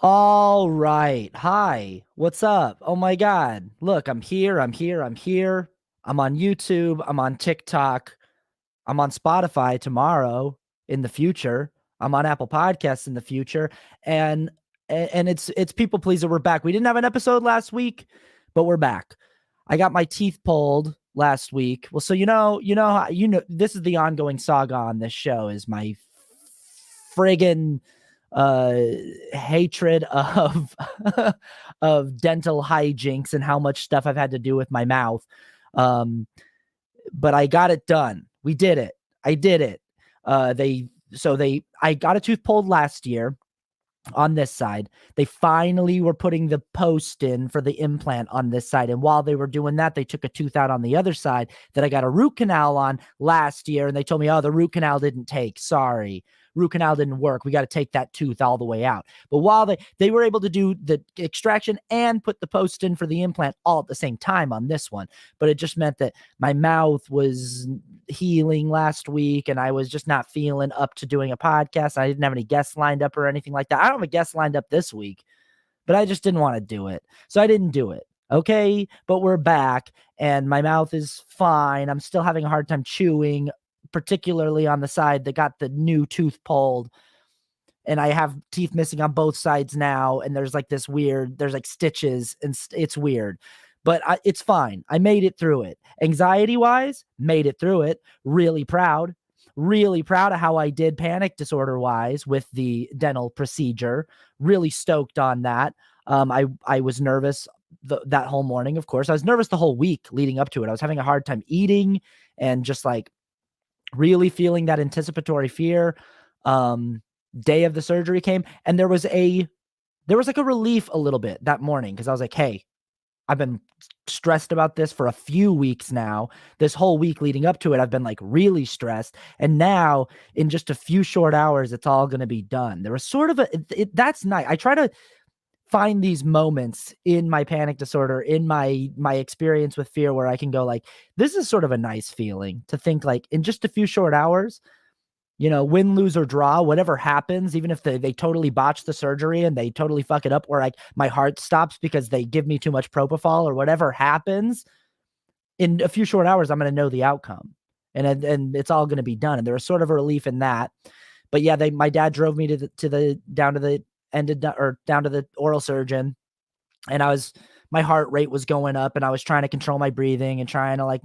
All right. Hi. What's up? Oh my God. Look, I'm here. I'm here. I'm here. I'm on YouTube. I'm on TikTok. I'm on Spotify tomorrow in the future. I'm on Apple Podcasts in the future. And it's people pleaser. We're back. We didn't have an episode last week, but we're back. I got my teeth pulled last week. Well, so this is the ongoing saga on this show is my friggin' uh hatred of of dental hijinks and how much stuff I've had to do with my mouth. But I got it done. We did it. I did it. I got a tooth pulled last year on this side. They finally were putting the post in for the implant on this side. And while they were doing that, they took a tooth out on the other side that I got a root canal on last year. And they told me, oh, the root canal didn't take. Sorry. Root canal didn't work. We got to take that tooth all the way out. But while they were able to do the extraction and put the post in for the implant all at the same time on this one, but it just meant that my mouth was healing last week and I was just not feeling up to doing a podcast. I didn't have any guests lined up or anything like that. I don't have a guest lined up this week, but I just didn't want to do it. So I didn't do it. Okay. But we're back and my mouth is fine. I'm still having a hard time chewing, particularly on the side that got the new tooth pulled. And I have teeth missing on both sides now. And there's like stitches and it's weird, but it's fine. I made it through it. Anxiety wise, made it through it. Really proud of how I did panic disorder wise with the dental procedure. Really stoked on that. I was nervous that whole morning. Of course, I was nervous the whole week leading up to it. I was having a hard time eating and just like really feeling that anticipatory fear. Day of the surgery came and there was like a relief a little bit that morning because I was like, hey, I've been stressed about this for a few weeks now. This whole week leading up to it, I've been like really stressed. And now in just a few short hours, it's all going to be done. There was sort of that's nice. I try to find these moments in my panic disorder, in my experience with fear where I can go like, this is sort of a nice feeling to think like in just a few short hours, win, lose, or draw, whatever happens, even if they totally botch the surgery and they totally fuck it up where like my heart stops because they give me too much propofol or whatever happens, in a few short hours, I'm going to know the outcome and it's all going to be done. And there was sort of a relief in that. But yeah, my dad drove me down to the oral surgeon and my heart rate was going up and I was trying to control my breathing and trying to like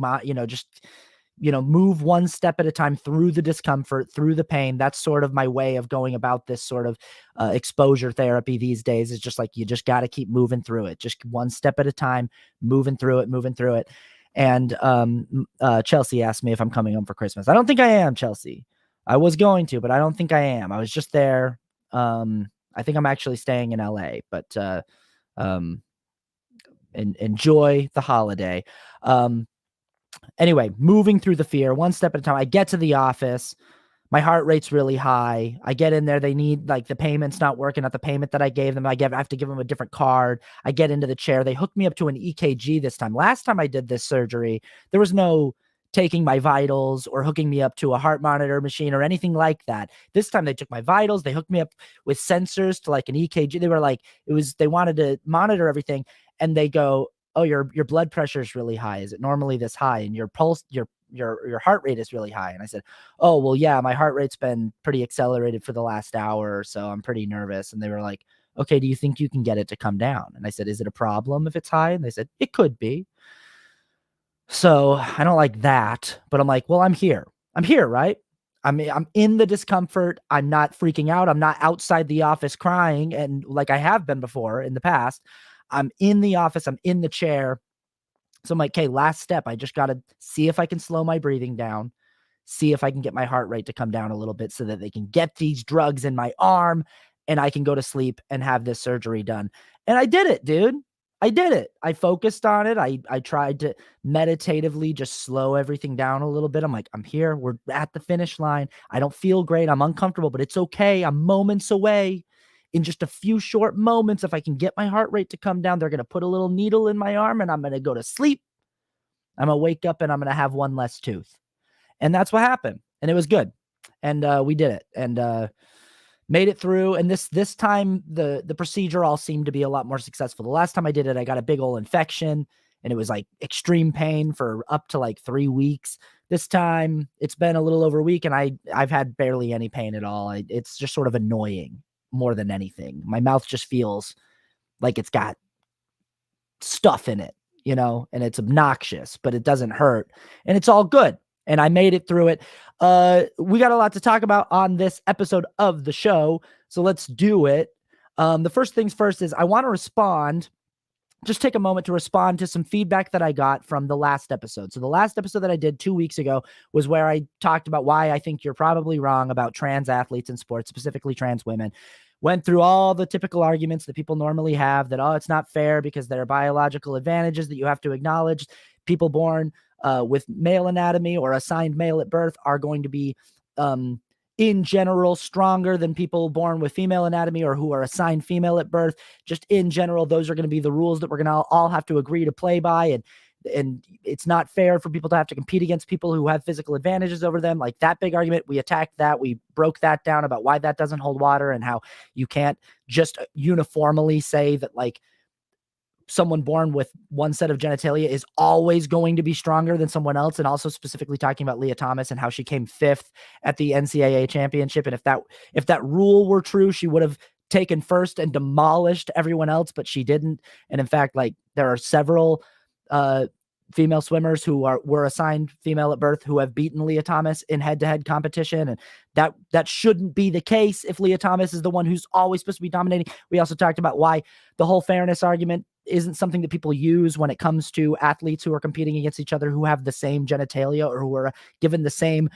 move one step at a time through the discomfort, through the pain. That's sort of my way of going about this sort of exposure therapy these days is just like, you just got to keep moving through it. Just one step at a time, moving through it. And Chelsea asked me if I'm coming home for Christmas. I don't think I am, Chelsea. I was going to, but I don't think I am. I was just there. I think I'm actually staying in LA, but enjoy the holiday. Anyway, moving through the fear one step at a time. I get to the office. My heart rate's really high. I get in there. They need like the payment's not working at the payment that I gave them. I have to give them a different card. I get into the chair. They hooked me up to an EKG this time. Last time I did this surgery, there was no taking my vitals or hooking me up to a heart monitor machine or anything like that. This time they took my vitals. They hooked me up with sensors to like an EKG. They were like, they wanted to monitor everything. And they go, oh, your blood pressure is really high. Is it normally this high? And your pulse, your heart rate is really high. And I said, oh, well, yeah, my heart rate's been pretty accelerated for the last hour or so. I'm pretty nervous. And they were like, okay, do you think you can get it to come down? And I said, is it a problem if it's high? And they said, it could be. So I don't like that, but I'm like, well, I'm here, right? I'm in the discomfort. I'm not freaking out. I'm not outside the office crying. And like I have been before in the past, I'm in the office. I'm in the chair. So I'm like, okay, last step. I just got to see if I can slow my breathing down, see if I can get my heart rate to come down a little bit so that they can get these drugs in my arm and I can go to sleep and have this surgery done. And I did it, dude. I did it. I focused on it. I tried to meditatively just slow everything down a little bit. I'm like, I'm here. We're at the finish line. I don't feel great. I'm uncomfortable, but it's okay. I'm moments away. In just a few short moments, if I can get my heart rate to come down, they're going to put a little needle in my arm and I'm going to go to sleep. I'm going to wake up and I'm going to have one less tooth. And that's what happened. And it was good. And we did it. And made it through. And this time the procedure all seemed to be a lot more successful. The last time I did it, I got a big old infection and it was like extreme pain for up to like 3 weeks. This time it's been a little over a week and I've had barely any pain at all. It's just sort of annoying more than anything. My mouth just feels like it's got stuff in it, and it's obnoxious, but it doesn't hurt and it's all good. And I made it through it. We got a lot to talk about on this episode of the show, so let's do it. The first things first is I want to just take a moment to respond to some feedback that I got from the last episode. So the last episode that I did 2 weeks ago was where I talked about why I think you're probably wrong about trans athletes in sports, specifically trans women. Went through all the typical arguments that people normally have that, it's not fair because there are biological advantages that you have to acknowledge. People born with male anatomy or assigned male at birth are going to be, in general, stronger than people born with female anatomy or who are assigned female at birth. Just in general, those are going to be the rules that we're going to all have to agree to play by. And it's not fair for people to have to compete against people who have physical advantages over them. Like that big argument, we attacked that. We broke that down about why that doesn't hold water and how you can't just uniformly say that like someone born with one set of genitalia is always going to be stronger than someone else. And also specifically talking about Leah Thomas and how she came 5th at the NCAA championship. And if that rule were true, she would have taken first and demolished everyone else, but she didn't. And in fact, like there are several female swimmers who were assigned female at birth who have beaten Leah Thomas in head-to-head competition. And that shouldn't be the case if Leah Thomas is the one who's always supposed to be dominating. We also talked about why the whole fairness argument isn't something that people use when it comes to athletes who are competing against each other who have the same genitalia or who are given the same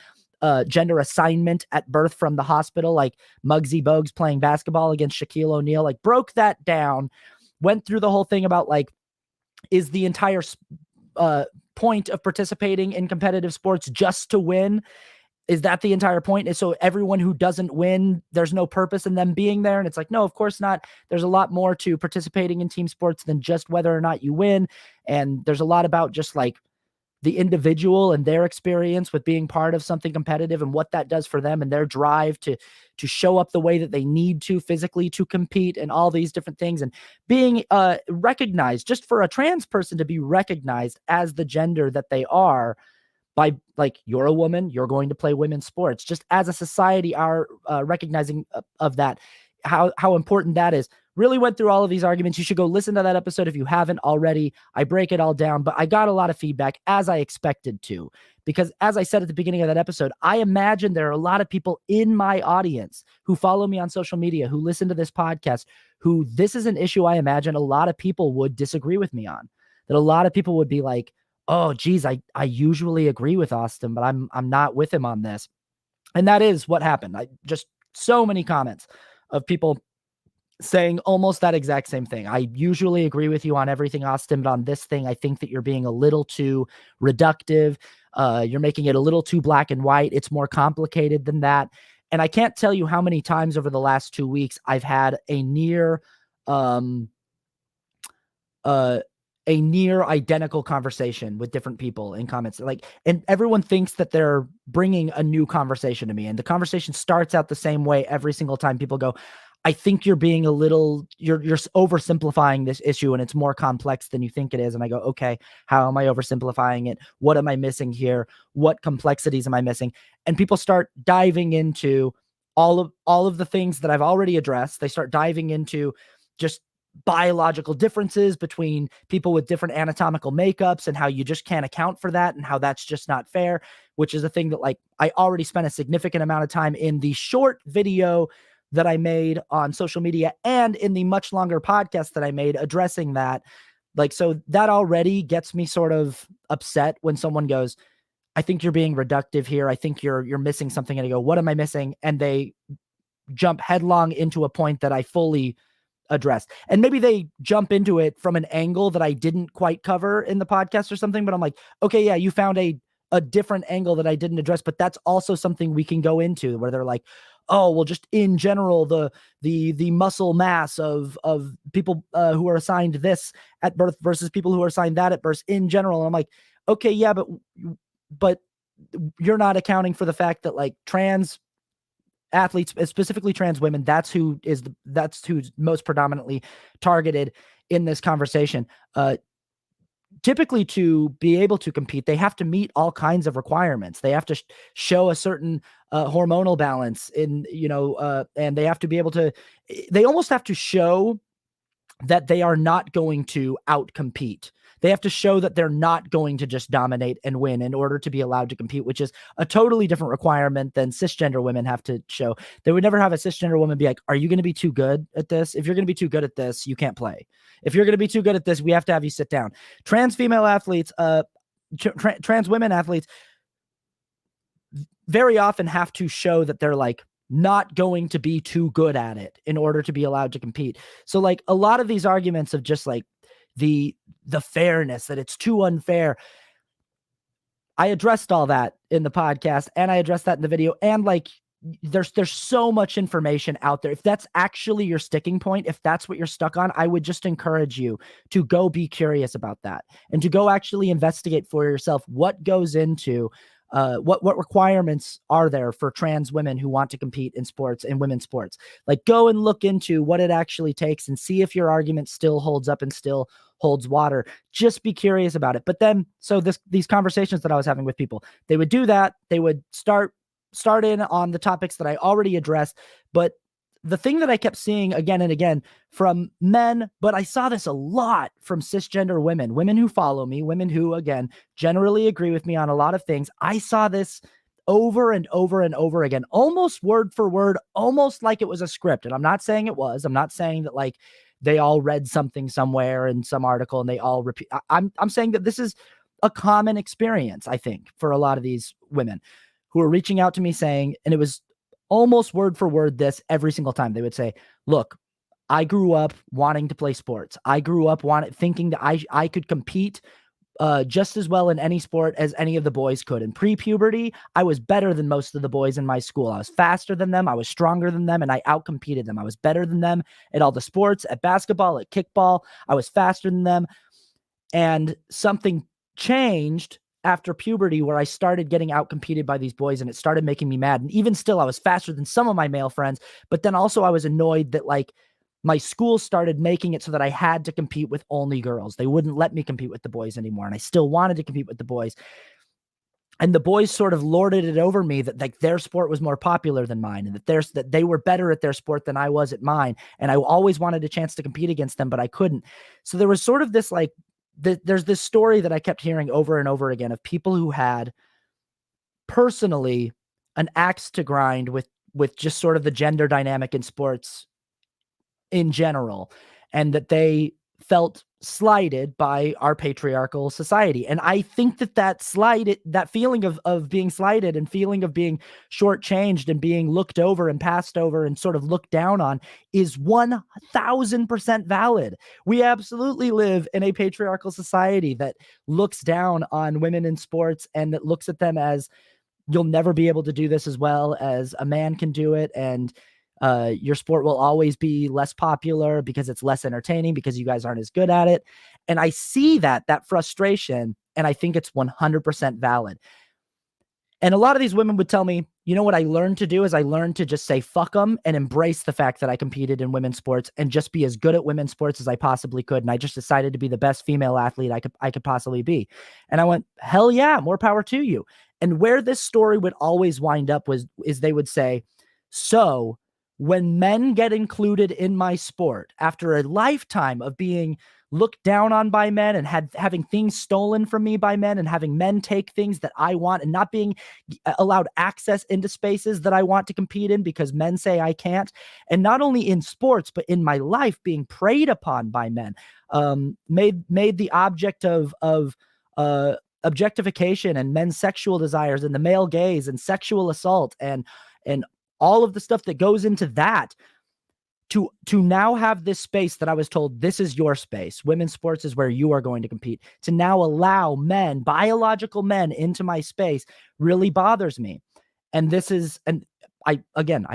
gender assignment at birth from the hospital, like Muggsy Bogues playing basketball against Shaquille O'Neal. Like broke that down, went through the whole thing about like, is the entire point of participating in competitive sports just to win? Is that the entire point? And so everyone who doesn't win, there's no purpose in them being there. And it's like, no, of course not. There's a lot more to participating in team sports than just whether or not you win. And there's a lot about just like the individual and their experience with being part of something competitive and what that does for them and their drive to show up the way that they need to physically to compete and all these different things. And being recognized, just for a trans person to be recognized as the gender that they are, by like, you're a woman, you're going to play women's sports. Just as a society, our recognizing of that, how important that is. Really went through all of these arguments. You should go listen to that episode if you haven't already. I break it all down, but I got a lot of feedback, as I expected to, because as I said at the beginning of that episode, I imagine there are a lot of people in my audience who follow me on social media, who listen to this podcast, who this is an issue I imagine a lot of people would disagree with me on. That a lot of people would be like, oh, geez, I usually agree with Austin, but I'm not with him on this. And that is what happened. I just so many comments of people saying almost that exact same thing. I usually agree with you on everything, Austin, but on this thing, I think that you're being a little too reductive. You're making it a little too black and white. It's more complicated than that. And I can't tell you how many times over the last 2 weeks I've had a near identical conversation with different people in comments. Like, and everyone thinks that they're bringing a new conversation to me. And the conversation starts out the same way every single time. People go, I think you're being you're oversimplifying this issue and it's more complex than you think it is. And I go, okay, how am I oversimplifying it? What am I missing here? What complexities am I missing? And people start diving into all of the things that I've already addressed. They start diving into just biological differences between people with different anatomical makeups and how you just can't account for that and how that's just not fair, which is a thing that like I already spent a significant amount of time in the short video that I made on social media and in the much longer podcast that I made addressing that. Like, so that already gets me sort of upset when someone goes, I think you're being reductive here. I think you're missing something. And I go, what am I missing? And they jump headlong into a point that I fully addressed. And maybe they jump into it from an angle that I didn't quite cover in the podcast or something, but I'm like, okay, yeah, you found a different angle that I didn't address, but that's also something we can go into where they're like, oh, well, just in general, the muscle mass of people who are assigned this at birth versus people who are assigned that at birth in general. And I'm like, okay, yeah, but you're not accounting for the fact that like trans athletes, specifically trans women, that's who's most predominantly targeted in this conversation. Typically, to be able to compete, they have to meet all kinds of requirements. They have to show a certain hormonal balance in, and they have to be able to, they almost have to show that they are not going to outcompete. They have to show that they're not going to just dominate and win in order to be allowed to compete, which is a totally different requirement than cisgender women have to show. They would never have a cisgender woman be like, are you going to be too good at this? If you're going to be too good at this, you can't play. If you're going to be too good at this, we have to have you sit down. Trans female athletes, trans women athletes very often have to show that they're like not going to be too good at it in order to be allowed to compete. So like a lot of these arguments of just like the fairness, that it's too unfair. I addressed all that in the podcast, and I addressed that in the video. And like, there's so much information out there. If that's actually your sticking point, if that's what you're stuck on, I would just encourage you to go be curious about that and to go actually investigate for yourself what goes into what requirements are there for trans women who want to compete in sports, in women's sports. Like, go and look into what it actually takes and see if your argument still holds up and still holds water. Just be curious about it. But then, so these conversations that I was having with people, they would do that. They would start in on the topics that I already addressed. But the thing that I kept seeing again and again from men, but I saw this a lot from cisgender women who follow me, women who, again, generally agree with me on a lot of things. I saw this over and over and over again, almost word for word, almost like it was a script. And I'm not saying it was. I'm not saying that like they all read something somewhere in some article and they all repeat. I'm saying that this is a common experience, I think, for a lot of these women who are reaching out to me saying, and it was almost word for word this every single time. They would say, look, I grew up wanting to play sports. I grew up thinking that I could compete just as well in any sport as any of the boys could. In pre-puberty, I was better than most of the boys in my school. I was faster than them. I was stronger than them, and I outcompeted them. I was better than them at all the sports, at basketball, at kickball. I was faster than them. And something changed after puberty where I started getting outcompeted by these boys, and it started making me mad. And even still, I was faster than some of my male friends, but then also I was annoyed that like my school started making it so that I had to compete with only girls. They wouldn't let me compete with the boys anymore. And I still wanted to compete with the boys. And the boys sort of lorded it over me that like their sport was more popular than mine, and that they were better at their sport than I was at mine. And I always wanted a chance to compete against them, but I couldn't. So there was sort of this like, there's this story that I kept hearing over and over again of people who had personally an axe to grind with just sort of the gender dynamic in sports in general, and that they felt slighted by our patriarchal society. And I think that feeling of being slighted and feeling of being shortchanged and being looked over and passed over and sort of looked down on is 1000% valid. We absolutely live in a patriarchal society that looks down on women in sports and that looks at them as, you'll never be able to do this as well as a man can do it. And your sport will always be less popular because it's less entertaining, because you guys aren't as good at it. And I see that frustration, and I think it's 100% valid. And a lot of these women would tell me, you know what I learned to do is I learned to just say fuck them and embrace the fact that I competed in women's sports and just be as good at women's sports as I possibly could. And I just decided to be the best female athlete I could possibly be. And I went, hell yeah, more power to you. And where this story would always wind up is they would say, so when men get included in my sport after a lifetime of being looked down on by men and having things stolen from me by men and having men take things that I want and not being allowed access into spaces that I want to compete in because men say I can't, and not only in sports, but in my life being preyed upon by men, made the object of objectification and men's sexual desires and the male gaze and sexual assault and all of the stuff that goes into that, to now have this space that I was told, this is your space. Women's sports is where you are going to compete. To now allow men, biological men, into my space really bothers me. And this is, and I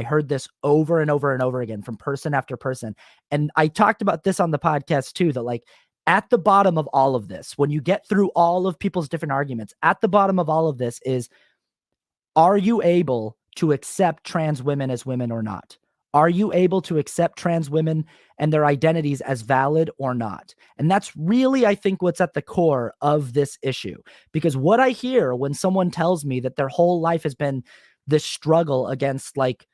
heard this over and over and over again from person after person. And I talked about this on the podcast too, that like at the bottom of all of this, when you get through all of people's different arguments, at the bottom of all of this is, are you able to accept trans women as women or not? Are you able to accept trans women and their identities as valid or not? And that's really, I think, what's at the core of this issue. Because what I hear when someone tells me that their whole life has been this struggle against like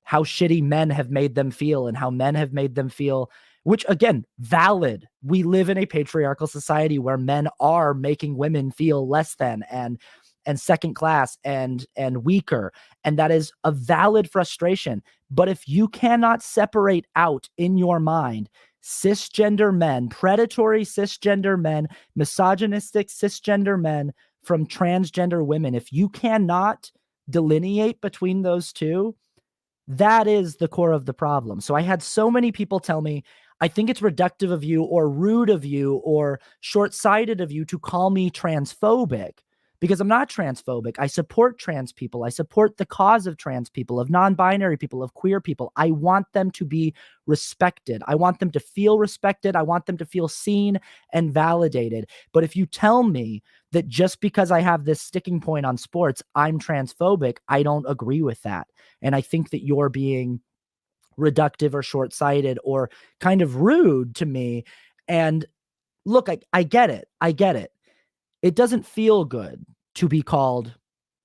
how shitty men have made them feel and how men have made them feel, which again, valid. We live in a patriarchal society where men are making women feel less than and second class and weaker. And that is a valid frustration. But if you cannot separate out in your mind cisgender men, predatory cisgender men, misogynistic cisgender men from transgender women, if you cannot delineate between those two, that is the core of the problem. So I had so many people tell me, I think it's reductive of you or rude of you or short-sighted of you to call me transphobic, because I'm not transphobic. I support trans people. I support the cause of trans people, of non-binary people, of queer people. I want them to be respected. I want them to feel respected. I want them to feel seen and validated. But if you tell me that just because I have this sticking point on sports, I'm transphobic, I don't agree with that. And I think that you're being reductive or short-sighted or kind of rude to me. And look, I get it. I get it. It doesn't feel good to be called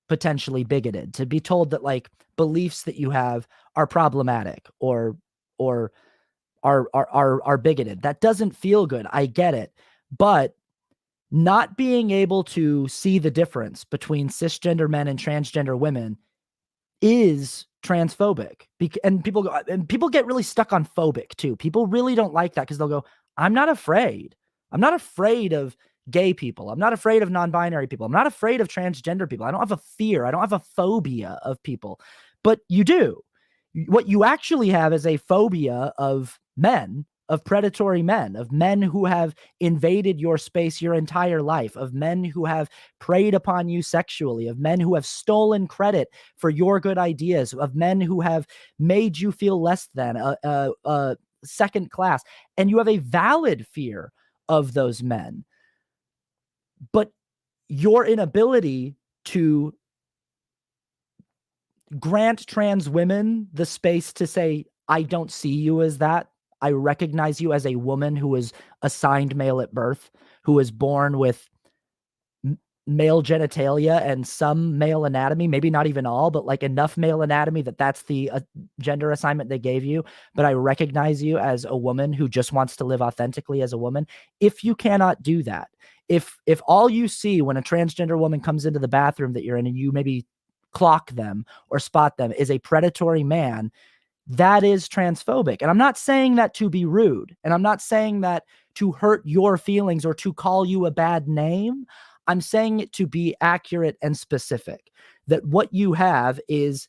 potentially bigoted, to be told that like beliefs that you have are problematic or are bigoted. That doesn't feel good. I get it. But not being able to see the difference between cisgender men and transgender women is transphobic. And people get really stuck on phobic too. People really don't like that because they'll go, I'm not afraid. I'm not afraid of gay people. I'm not afraid of non-binary people. I'm not afraid of transgender people. I don't have a fear. I don't have a phobia of people. But you do. What you actually have is a phobia of men, of predatory men, of men who have invaded your space your entire life, of men who have preyed upon you sexually, of men who have stolen credit for your good ideas, of men who have made you feel less than second class. And you have a valid fear of those men. But your inability to grant trans women the space to say, I don't see you as that. I recognize you as a woman who was assigned male at birth, who was born with male genitalia and some male anatomy, maybe not even all, but like enough male anatomy that that's the gender assignment they gave you. But I recognize you as a woman who just wants to live authentically as a woman. If you cannot do that, if all you see when a transgender woman comes into the bathroom that you're in and you maybe clock them or spot them is a predatory man, that is transphobic. And I'm not saying that to be rude, and I'm not saying that to hurt your feelings or to call you a bad name. I'm saying it to be accurate and specific, that what you have is,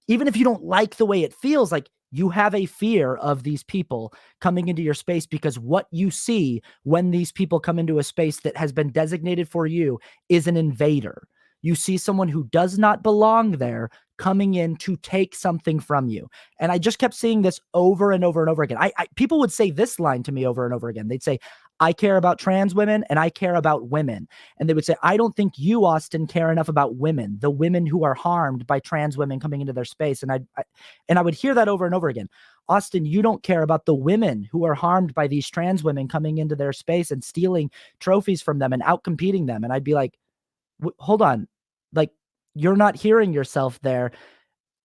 even if you don't like the way it feels, like you have a fear of these people coming into your space, because what you see when these people come into a space that has been designated for you is an invader. You see someone who does not belong there coming in to take something from you. And I just kept seeing this over and over and over again. People would say this line to me over and over again. They'd say, I care about trans women and I care about women. And they would say, I don't think you, Austin, care enough about women, the women who are harmed by trans women coming into their space. And I would hear that over and over again. Austin, you don't care about the women who are harmed by these trans women coming into their space and stealing trophies from them and outcompeting them. And I'd be like, hold on, like, you're not hearing yourself there.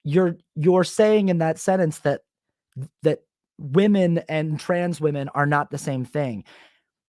You're saying in that sentence that women and trans women are not the same thing.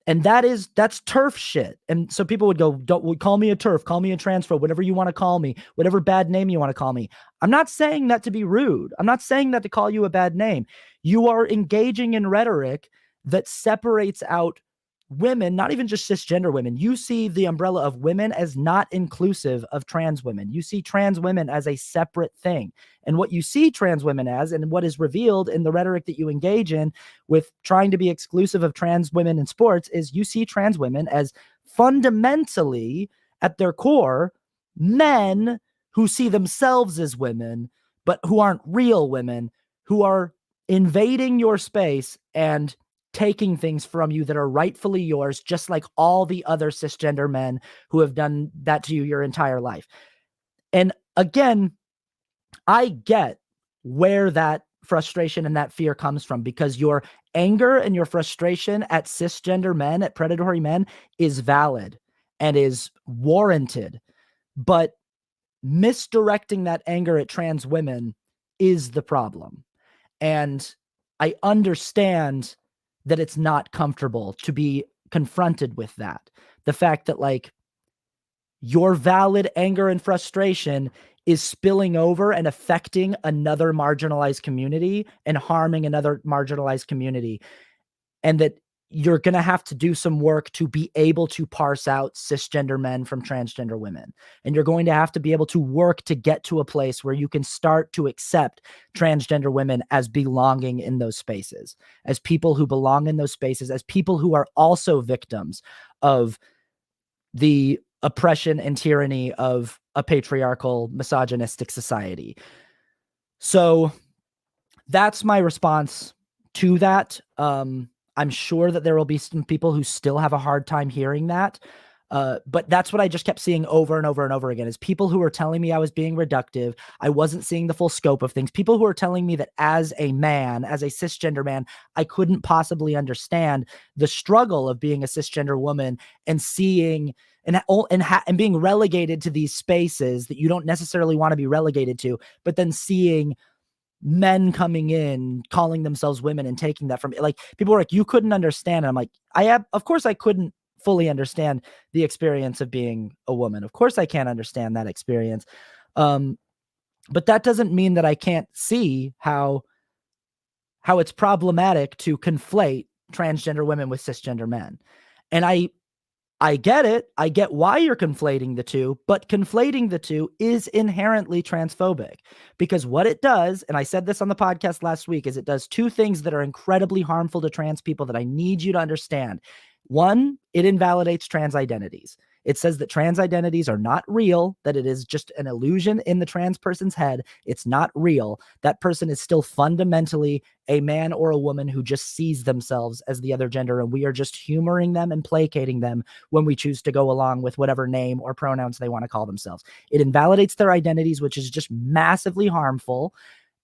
And that's turf shit. And so people would go, don't call me a turf, call me a transphobe, whatever you want to call me, whatever bad name you want to call me. I'm not saying that to be rude. I'm not saying that to call you a bad name. You are engaging in rhetoric that separates out women, not even just cisgender women. You see the umbrella of women as not inclusive of trans women. You see trans women as a separate thing. And what you see trans women as, and what is revealed in the rhetoric that you engage in with trying to be exclusive of trans women in sports, is you see trans women as fundamentally, at their core, men who see themselves as women, but who aren't real women, who are invading your space and taking things from you that are rightfully yours, just like all the other cisgender men who have done that to you your entire life. And again, I get where that frustration and that fear comes from, because your anger and your frustration at cisgender men, at predatory men, is valid and is warranted. But misdirecting that anger at trans women is the problem. And I understand that it's not comfortable to be confronted with that. The fact that, like, your valid anger and frustration is spilling over and affecting another marginalized community and harming another marginalized community. And that you're going to have to do some work to be able to parse out cisgender men from transgender women. And you're going to have to be able to work to get to a place where you can start to accept transgender women as belonging in those spaces, as people who belong in those spaces, as people who are also victims of the oppression and tyranny of a patriarchal, misogynistic society. So that's my response to that. I'm sure that there will be some people who still have a hard time hearing that. But that's what I just kept seeing over and over and over again, is people who were telling me I was being reductive. I wasn't seeing the full scope of things. People who were telling me that as a man, as a cisgender man, I couldn't possibly understand the struggle of being a cisgender woman and seeing and being relegated to these spaces that you don't necessarily want to be relegated to, but then seeing men coming in, calling themselves women and taking that from, like, people were like, you couldn't understand. And I'm like, of course I couldn't fully understand the experience of being a woman. Of course I can't understand that experience. But that doesn't mean that I can't see how it's problematic to conflate transgender women with cisgender men. And I get it. I get why you're conflating the two, but conflating the two is inherently transphobic, because what it does, and I said this on the podcast last week, is it does two things that are incredibly harmful to trans people that I need you to understand. One, it invalidates trans identities. It says that trans identities are not real, that it is just an illusion in the trans person's head. It's not real. That person is still fundamentally a man or a woman who just sees themselves as the other gender, and we are just humoring them and placating them when we choose to go along with whatever name or pronouns they want to call themselves. It invalidates their identities, which is just massively harmful.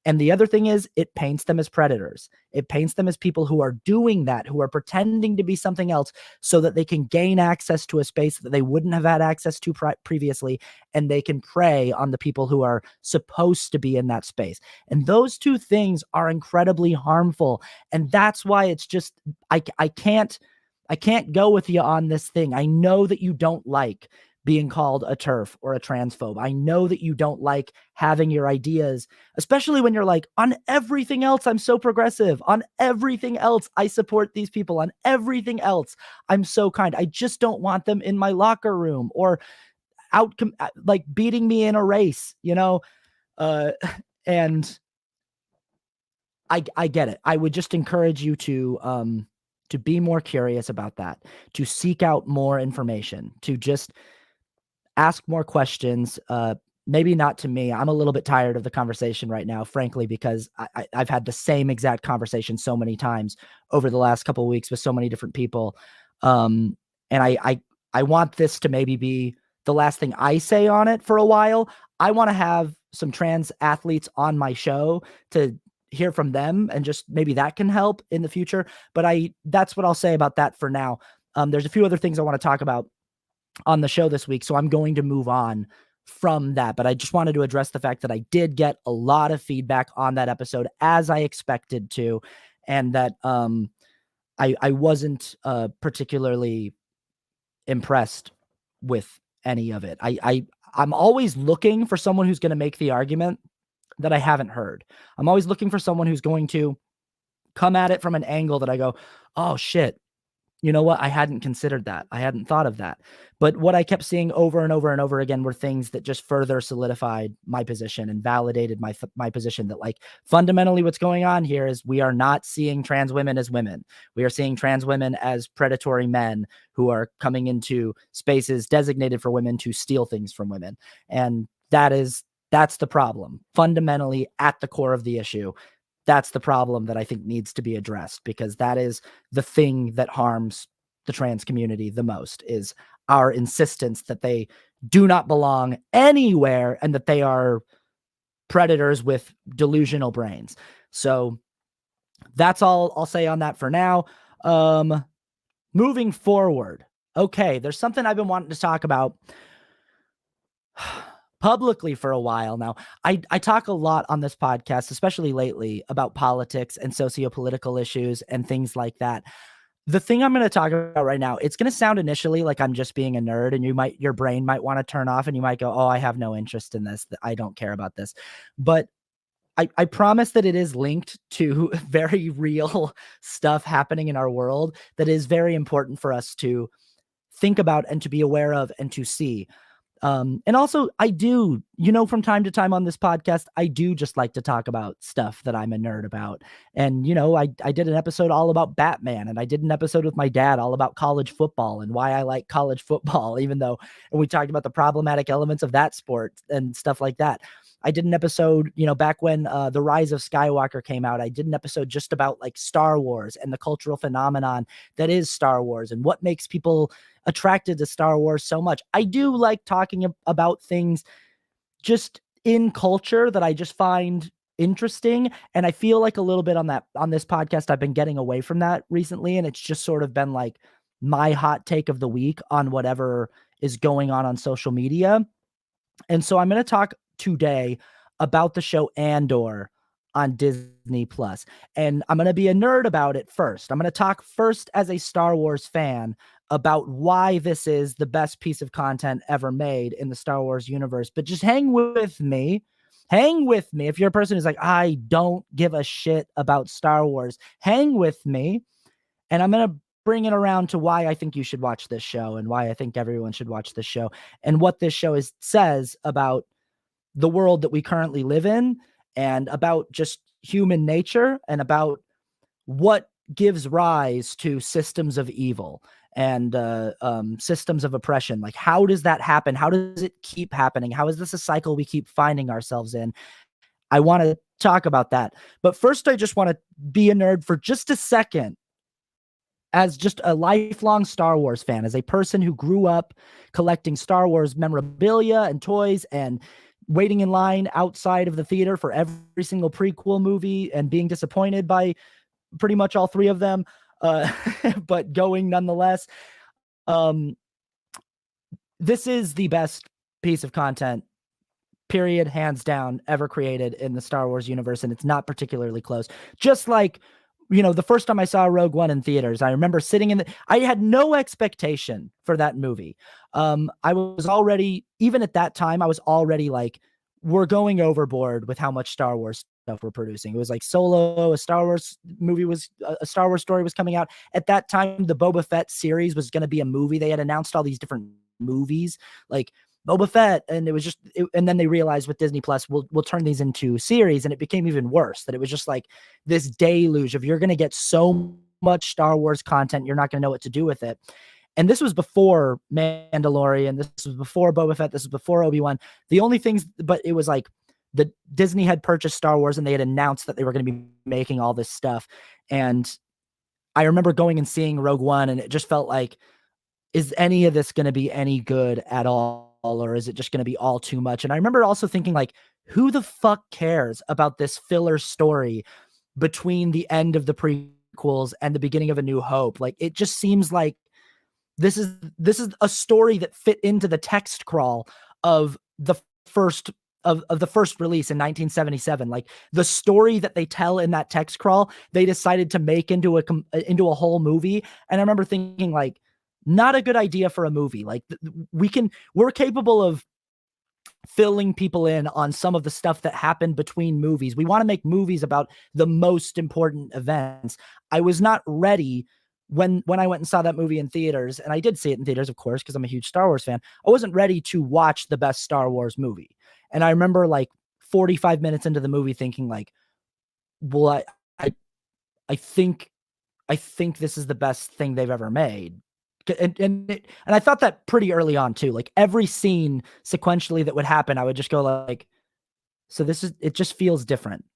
And the other thing is, it paints them as predators. It paints them as people who are doing that, who are pretending to be something else so that they can gain access to a space that they wouldn't have had access to previously, and they can prey on the people who are supposed to be in that space. And those two things are incredibly harmful. And that's why it's just, I can't go with you on this thing. I know that you don't like being called a TERF or a transphobe. I know that you don't like having your ideas, especially when you're like, on everything else, I'm so progressive. On everything else, I support these people. On everything else, I'm so kind. I just don't want them in my locker room or out, like, beating me in a race, you know? And I get it. I would just encourage you to be more curious about that, to seek out more information, to just ask more questions. Maybe not to me. I'm a little bit tired of the conversation right now, frankly, because I've had the same exact conversation so many times over the last couple of weeks with so many different people. And I want this to maybe be the last thing I say on it for a while. I want to have some trans athletes on my show to hear from them, and just maybe that can help in the future. But that's what I'll say about that for now. There's a few other things I want to talk about on the show this week, so I'm going to move on from that. But I just wanted to address the fact that I did get a lot of feedback on that episode, as I expected to, and that I wasn't particularly impressed with any of it. I'm always looking for someone who's going to make the argument that I haven't heard. I'm always looking for someone who's going to come at it from an angle that I go, oh shit, you know what? I hadn't considered that. I hadn't thought of that. But what I kept seeing over and over and over again were things that just further solidified my position and validated my position that, like, fundamentally what's going on here is we are not seeing trans women as women. We are seeing trans women as predatory men who are coming into spaces designated for women to steal things from women. And that's the problem. Fundamentally, at the core of the issue, that's the problem that I think needs to be addressed, because that is the thing that harms the trans community the most, is our insistence that they do not belong anywhere and that they are predators with delusional brains. So that's all I'll say on that for now. Moving forward. Okay, there's something I've been wanting to talk about publicly for a while now. I talk a lot on this podcast, especially lately, about politics and socio-political issues and things like that. The thing I'm going to talk about right now, it's going to sound initially like I'm just being a nerd, and your brain might want to turn off and you might go, oh, I have no interest in this. I don't care about this. But I promise that it is linked to very real stuff happening in our world that is very important for us to think about and to be aware of and to see. And also I do, from time to time on this podcast, I do just like to talk about stuff that I'm a nerd about. And, I did an episode all about Batman, and I did an episode with my dad all about college football and why I like college football, and we talked about the problematic elements of that sport and stuff like that. I did an episode, back when The Rise of Skywalker came out. I did an episode just about like Star Wars and the cultural phenomenon that is Star Wars and what makes people attracted to Star Wars so much. I do like talking about things just in culture that I just find interesting. And I feel like a little bit on this podcast, I've been getting away from that recently. And it's just sort of been like my hot take of the week on whatever is going on social media. And so I'm going to talk today about the show Andor on Disney Plus. And I'm going to be a nerd about it first. I'm going to talk first as a Star Wars fan about why this is the best piece of content ever made in the Star Wars universe. But just hang with me. Hang with me. If you're a person who's like, I don't give a shit about Star Wars, hang with me. And I'm going to bring it around to why I think you should watch this show and why I think everyone should watch this show and what this show says about the world that we currently live in and about just human nature and about what gives rise to systems of evil and systems of oppression. Like, how does that happen? How does it keep happening? How is this a cycle we keep finding ourselves in? I want to talk about that. But first, I just want to be a nerd for just a second. As just a lifelong Star Wars fan, as a person who grew up collecting Star Wars memorabilia and toys and waiting in line outside of the theater for every single prequel movie and being disappointed by pretty much all three of them, but going nonetheless. This is the best piece of content, period, hands down, ever created in the Star Wars universe, and it's not particularly close. Just like, the first time I saw Rogue One in theaters, I remember sitting I had no expectation for that movie. I was already, even at that time, I was already like, we're going overboard with how much Star Wars stuff we're producing. It was like Solo, a Star Wars story was coming out. At that time, the Boba Fett series was going to be a movie. They had announced all these different movies, like Boba Fett, and it was just, and then they realized with Disney Plus, we'll turn these into series, and it became even worse. That it was just like this deluge of, you're going to get so much Star Wars content, you're not going to know what to do with it. And this was before Mandalorian, this was before Boba Fett, this was before Obi-Wan. The only things, but it was like Disney had purchased Star Wars and they had announced that they were going to be making all this stuff. And I remember going and seeing Rogue One, and it just felt like, is any of this going to be any good at all? Or is it just going to be all too much? And I remember also thinking, like, who the fuck cares about this filler story between the end of the prequels and the beginning of A New Hope? Like, it just seems like this is a story that fit into the text crawl of the first of the first release in 1977. Like, the story that they tell in that text crawl, they decided to make into a whole movie. And I remember thinking, like, not a good idea for a movie. Like, we're capable of filling people in on some of the stuff that happened between movies. We want to make movies about the most important events. I was not ready when I went and saw that movie in theaters, and I did see it in theaters, of course, because I'm a huge Star Wars fan. I wasn't ready to watch the best Star Wars movie. And I remember like 45 minutes into the movie thinking, like, well, I think this is the best thing they've ever made. And I thought that pretty early on too. Like, every scene sequentially that would happen, I would just go like, so it just feels different.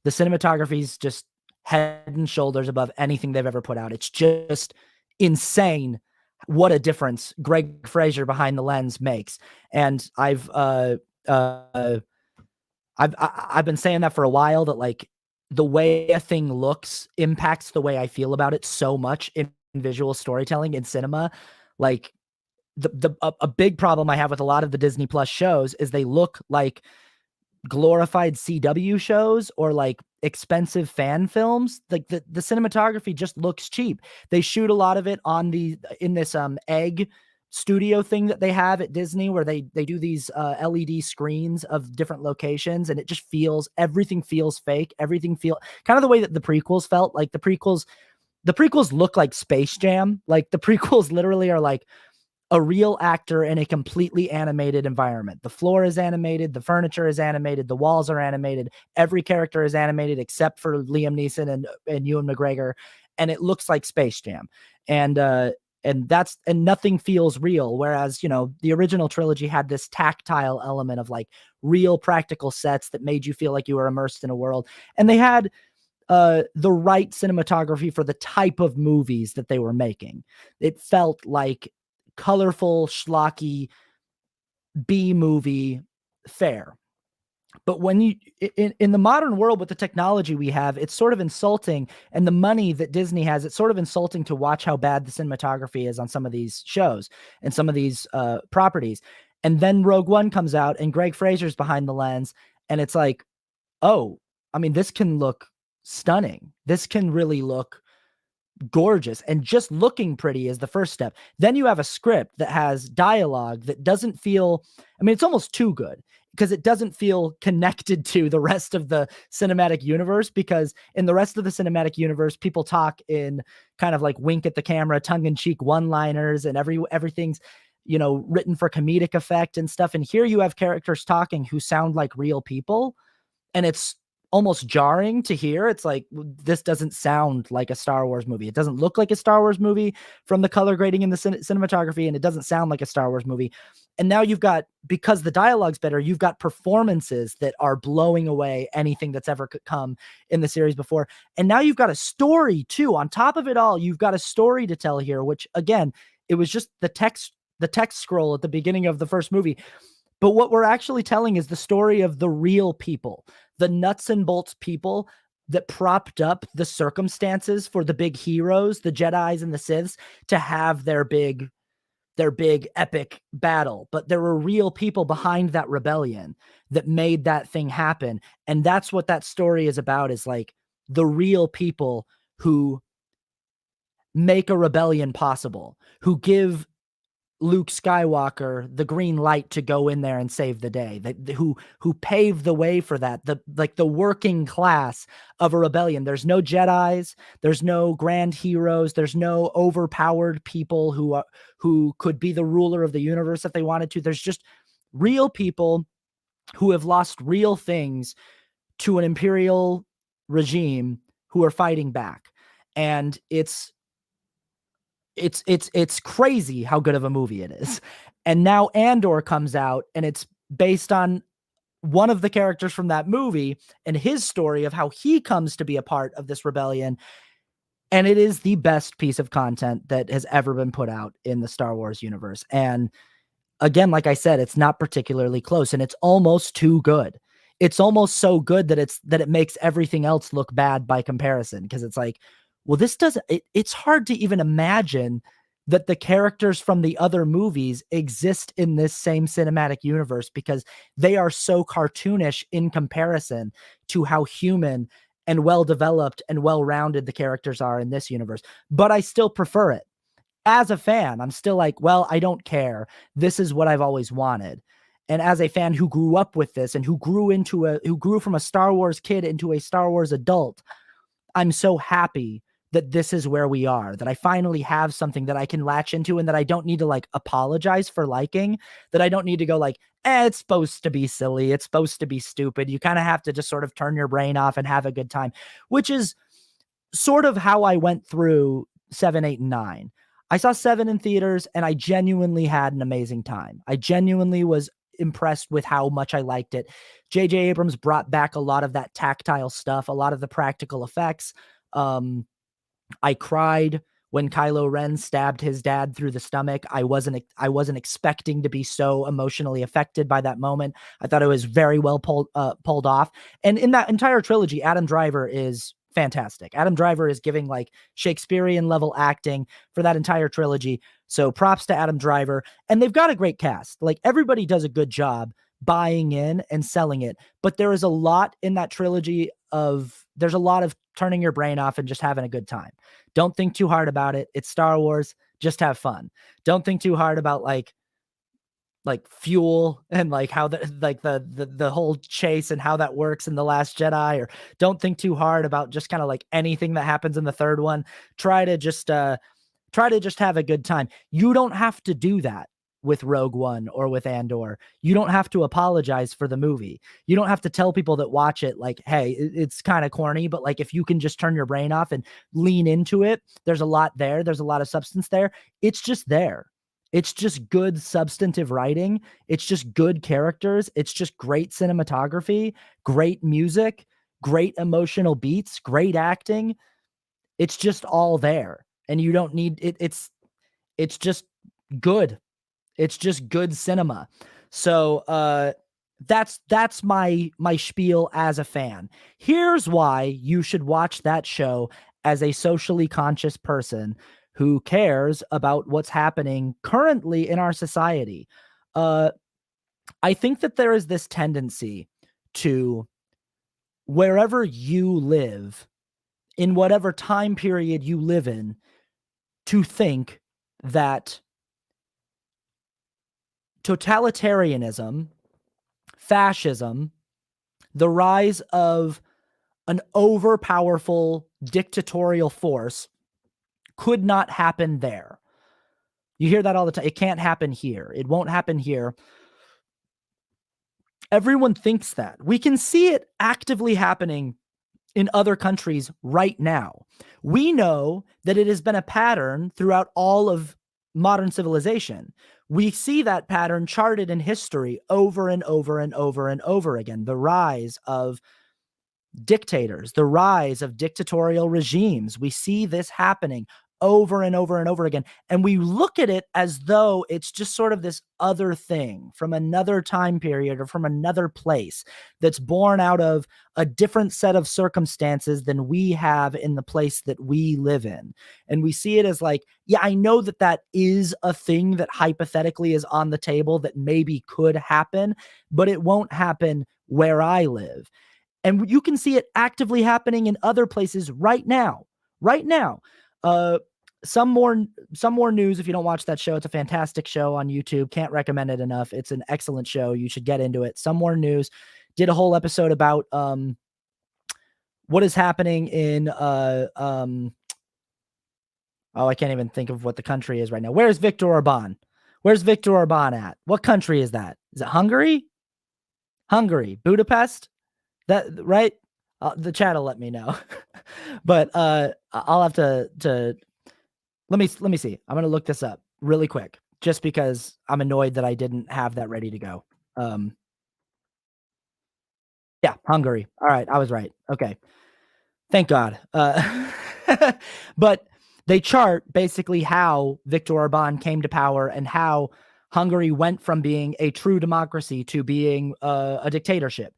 The cinematography is just head and shoulders above anything they've ever put out. It's just insane what a difference Greg Fraser behind the lens makes. And I've I've been saying that for a while, that like the way a thing looks impacts the way I feel about it so much in visual storytelling in cinema. Like a big problem I have with a lot of the Disney Plus shows is they look like glorified CW shows or like expensive fan films. Like the cinematography just looks cheap. They shoot a lot of it in this egg studio thing that they have at Disney, where they do these LED screens of different locations, and it just everything feels fake. Everything feel kind of the way that the prequels felt. Like the prequels look like Space Jam. Like the prequels literally are like a real actor in a completely animated environment. The floor is animated, the furniture is animated, the walls are animated, every character is animated except for Liam Neeson and Ewan McGregor, and it looks like Space Jam. And nothing feels real. Whereas, the original trilogy had this tactile element of like real practical sets that made you feel like you were immersed in a world. And they had the right cinematography for the type of movies that they were making. It felt like colorful, schlocky B movie fare. But when you in the modern world with the technology we have, it's sort of insulting, and the money that Disney has, it's sort of insulting to watch how bad the cinematography is on some of these shows and some of these properties. And then Rogue One comes out and Greg Fraser's behind the lens, and it's like, oh, I mean, this can look stunning. This can really look gorgeous, and just looking pretty is the first step. Then you have a script that has dialogue that doesn't feel, I mean, it's almost too good because it doesn't feel connected to the rest of the cinematic universe, because in the rest of the cinematic universe, people talk in kind of like wink at the camera, tongue-in-cheek one-liners, and everything's, written for comedic effect and stuff. And here you have characters talking who sound like real people, and it's almost jarring to hear. It's like, this doesn't sound like a Star Wars movie. It doesn't look like a Star Wars movie from the color grading and the cinematography, and it doesn't sound like a Star Wars movie. And now you've got, because the dialogue's better, you've got performances that are blowing away anything that's ever come in the series before. And now you've got a story too. On top of it all, you've got a story to tell here, which again, it was just the text scroll at the beginning of the first movie. But what we're actually telling is the story of the real people, the nuts and bolts people that propped up the circumstances for the big heroes, the Jedis and the Siths, to have their big epic battle. But there were real people behind that rebellion that made that thing happen. And that's what that story is about, is like the real people who make a rebellion possible, who give Luke Skywalker the green light to go in there and save the day, who paved the way for that, the working class of a rebellion. There's no Jedis, there's no grand heroes, there's no overpowered people who could be the ruler of the universe if they wanted to. There's just real people who have lost real things to an imperial regime who are fighting back. And it's crazy how good of a movie it is. And now Andor comes out, and it's based on one of the characters from that movie and his story of how he comes to be a part of this rebellion. And it is the best piece of content that has ever been put out in the Star Wars universe. And again, like I said, it's not particularly close, and it's almost too good. It's almost so good that it makes everything else look bad by comparison, because it's like, well, this doesn't, it's hard to even imagine that the characters from the other movies exist in this same cinematic universe, because they are so cartoonish in comparison to how human and well-developed and well-rounded the characters are in this universe. But I still prefer it. As a fan, I'm still like, well, I don't care. This is what I've always wanted. And as a fan who grew up with this and who grew from a Star Wars kid into a Star Wars adult, I'm so happy that this is where we are, that I finally have something that I can latch into, and that I don't need to like apologize for liking, that I don't need to go like, it's supposed to be silly, it's supposed to be stupid. You kind of have to just sort of turn your brain off and have a good time, which is sort of how I went through 7, 8, and 9. I saw 7 in theaters, and I genuinely had an amazing time. I genuinely was impressed with how much I liked it. J.J. Abrams brought back a lot of that tactile stuff, a lot of the practical effects. I cried when Kylo Ren stabbed his dad through the stomach. I wasn't expecting to be so emotionally affected by that moment. I thought it was very well pulled off. And in that entire trilogy, Adam Driver is fantastic. Adam Driver is giving like Shakespearean level acting for that entire trilogy. So props to Adam Driver. And they've got a great cast. Like everybody does a good job buying in and selling it. But there is a lot in that trilogy there's a lot of turning your brain off and just having a good time. Don't think too hard about it. It's Star Wars. Just have fun. Don't think too hard about like fuel and like how the whole chase and how that works in The Last Jedi, or don't think too hard about just kind of like anything that happens in the third one. Try to just have a good time. You don't have to do that with Rogue One or with Andor. You don't have to apologize for the movie. You don't have to tell people that watch it like, hey, it's kind of corny, but like if you can just turn your brain off and lean into it, there's a lot there. There's a lot of substance there. It's just there. It's just good substantive writing. It's just good characters. It's just great cinematography, great music, great emotional beats, great acting. It's just all there. And you don't need it. It's just good. It's just good cinema. So that's my spiel as a fan. Here's why you should watch that show as a socially conscious person who cares about what's happening currently in our society. I think that there is this tendency to, wherever you live, in whatever time period you live in, to think that totalitarianism, fascism, the rise of an overpowerful dictatorial force could not happen there. You hear that all the time. It can't happen here. It won't happen here. Everyone thinks that. We can see it actively happening in other countries right now. We know that it has been a pattern throughout all of modern civilization. We see that pattern charted in history over and over and over and over again. The rise of dictators, the rise of dictatorial regimes. We see this happening over and over and over again. And we look at it as though it's just sort of this other thing from another time period or from another place that's born out of a different set of circumstances than we have in the place that we live in. And we see it as like, yeah, I know that that is a thing that hypothetically is on the table that maybe could happen, but it won't happen where I live. And you can see it actively happening in other places right now. Some more news. If you don't watch that show, it's a fantastic show on YouTube. Can't recommend it enough. It's an excellent show. You should get into it. Some more news. Did a whole episode about what is happening in I can't even think of what the country is right now. Where's Viktor Orban? Where's Viktor Orban at? What country is that? Is it Hungary? Budapest? That right? The chat will let me know. But I'll have to let me see. I'm gonna look this up really quick, just because I'm annoyed that I didn't have that ready to go. Yeah, Hungary. All right, I was right. Okay, thank God. But they chart basically how Viktor Orban came to power and how Hungary went from being a true democracy to being a dictatorship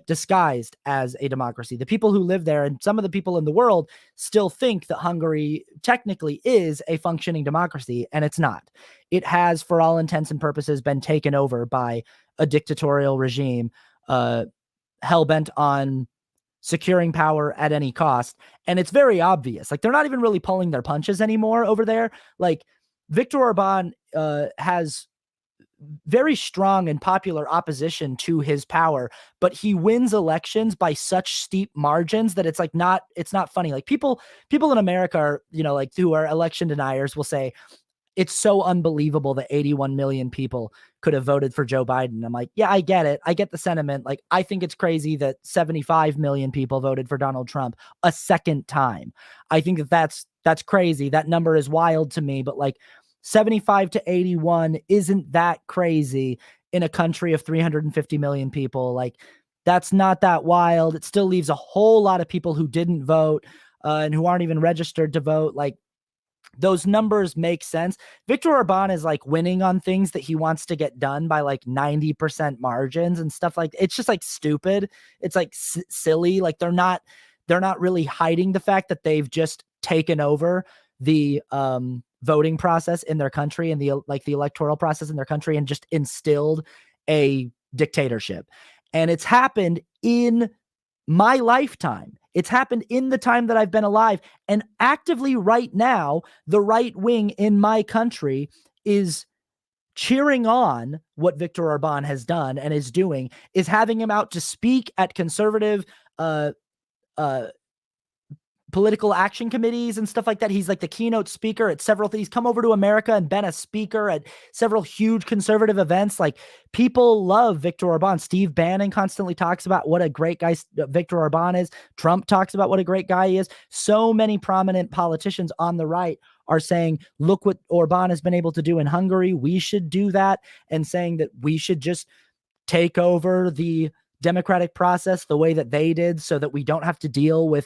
disguised as a democracy. The people who live there and some of the people in the world still think that Hungary technically is a functioning democracy, and it's not. It has, for all intents and purposes, been taken over by a dictatorial regime, hell-bent on securing power at any cost. And it's very obvious. Like, they're not even really pulling their punches anymore over there. Like, Viktor Orban has very strong and popular opposition to his power, but he wins elections by such steep margins that it's not funny. Like people in America are, like, who are election deniers will say, it's so unbelievable that 81 million people could have voted for Joe Biden. I'm like, yeah, I get it. I get the sentiment. Like, I think it's crazy that 75 million people voted for Donald Trump a second time. I think that's crazy. That number is wild to me, but like 75 to 81 isn't that crazy in a country of 350 million people. Like, that's not that wild. It still leaves a whole lot of people who didn't vote and who aren't even registered to vote. Like, those numbers make sense. Viktor Orban is like winning on things that he wants to get done by like 90% margins and stuff like it's just like stupid. It's like silly. Like they're not really hiding the fact that they've just taken over the voting process in their country and the electoral process in their country and just instilled a dictatorship. And it's happened in my lifetime. It's happened in the time that I've been alive. And actively right now, the right wing in my country is cheering on what Viktor Orban has done and is doing, is having him out to speak at conservative political action committees and stuff like that. He's like the keynote speaker at several things. He's come over to America and been a speaker at several huge conservative events. Like people love Viktor Orban. Steve Bannon constantly talks about what a great guy Viktor Orban is. Trump talks about what a great guy he is. So many prominent politicians on the right are saying, look what Orban has been able to do in Hungary. We should do that. And saying that we should just take over the democratic process the way that they did so that we don't have to deal with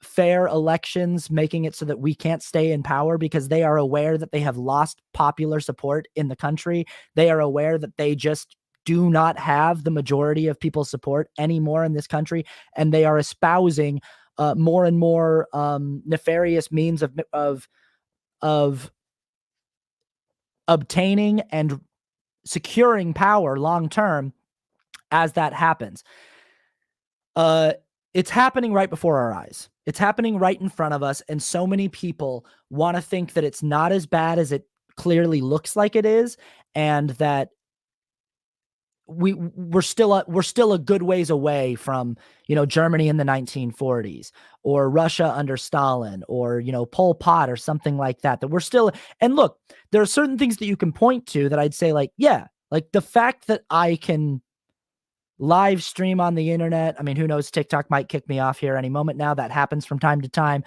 fair elections, making it so that we can't stay in power because they are aware that they have lost popular support in the country. They are aware that they just do not have the majority of people's support anymore in this country. And they are espousing more and more nefarious means of obtaining and securing power long term as that happens. It's happening right before our eyes. It's happening right in front of us. And so many people want to think that it's not as bad as it clearly looks like it is. And that we're still a good ways away from, Germany in the 1940s or Russia under Stalin or, Pol Pot or something like that, that we're still, and look, there are certain things that you can point to that I'd say like, yeah, like the fact that I can live stream on the internet. I mean, who knows? TikTok might kick me off here any moment now. That happens from time to time.